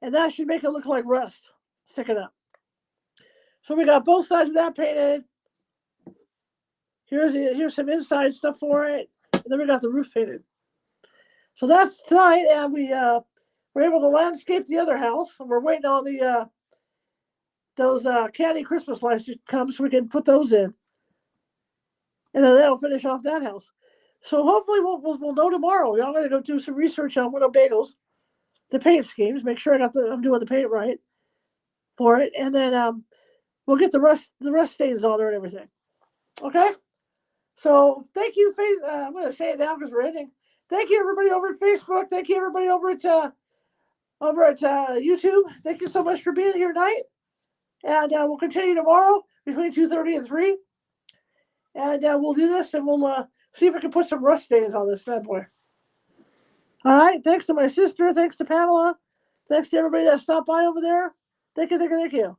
And that should make it look like rust sticking up. So we got both sides of that painted. Here's some inside stuff for it. And then we got the roof painted. So that's tonight, and we were able to landscape the other house. And we're waiting on the those candy Christmas lights to come so we can put those in. And then that'll finish off that house. So hopefully we'll know tomorrow. We're all going to go do some research on Winnebagos. the paint schemes, make sure I'm doing the paint right for it, and then we'll get the rust stains on there and everything. Okay. So thank you, I'm going to say it now because we're ending. Thank you, everybody over at Facebook. Thank you, everybody over at YouTube. Thank you so much for being here tonight. And we'll continue tomorrow between 2:30 and 3. And we'll do this, and we'll see if we can put some rust stains on this bad boy. All right. Thanks to my sister. Thanks to Pamela. Thanks to everybody that stopped by over there. Thank you.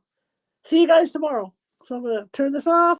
See you guys tomorrow. So I'm going to turn this off.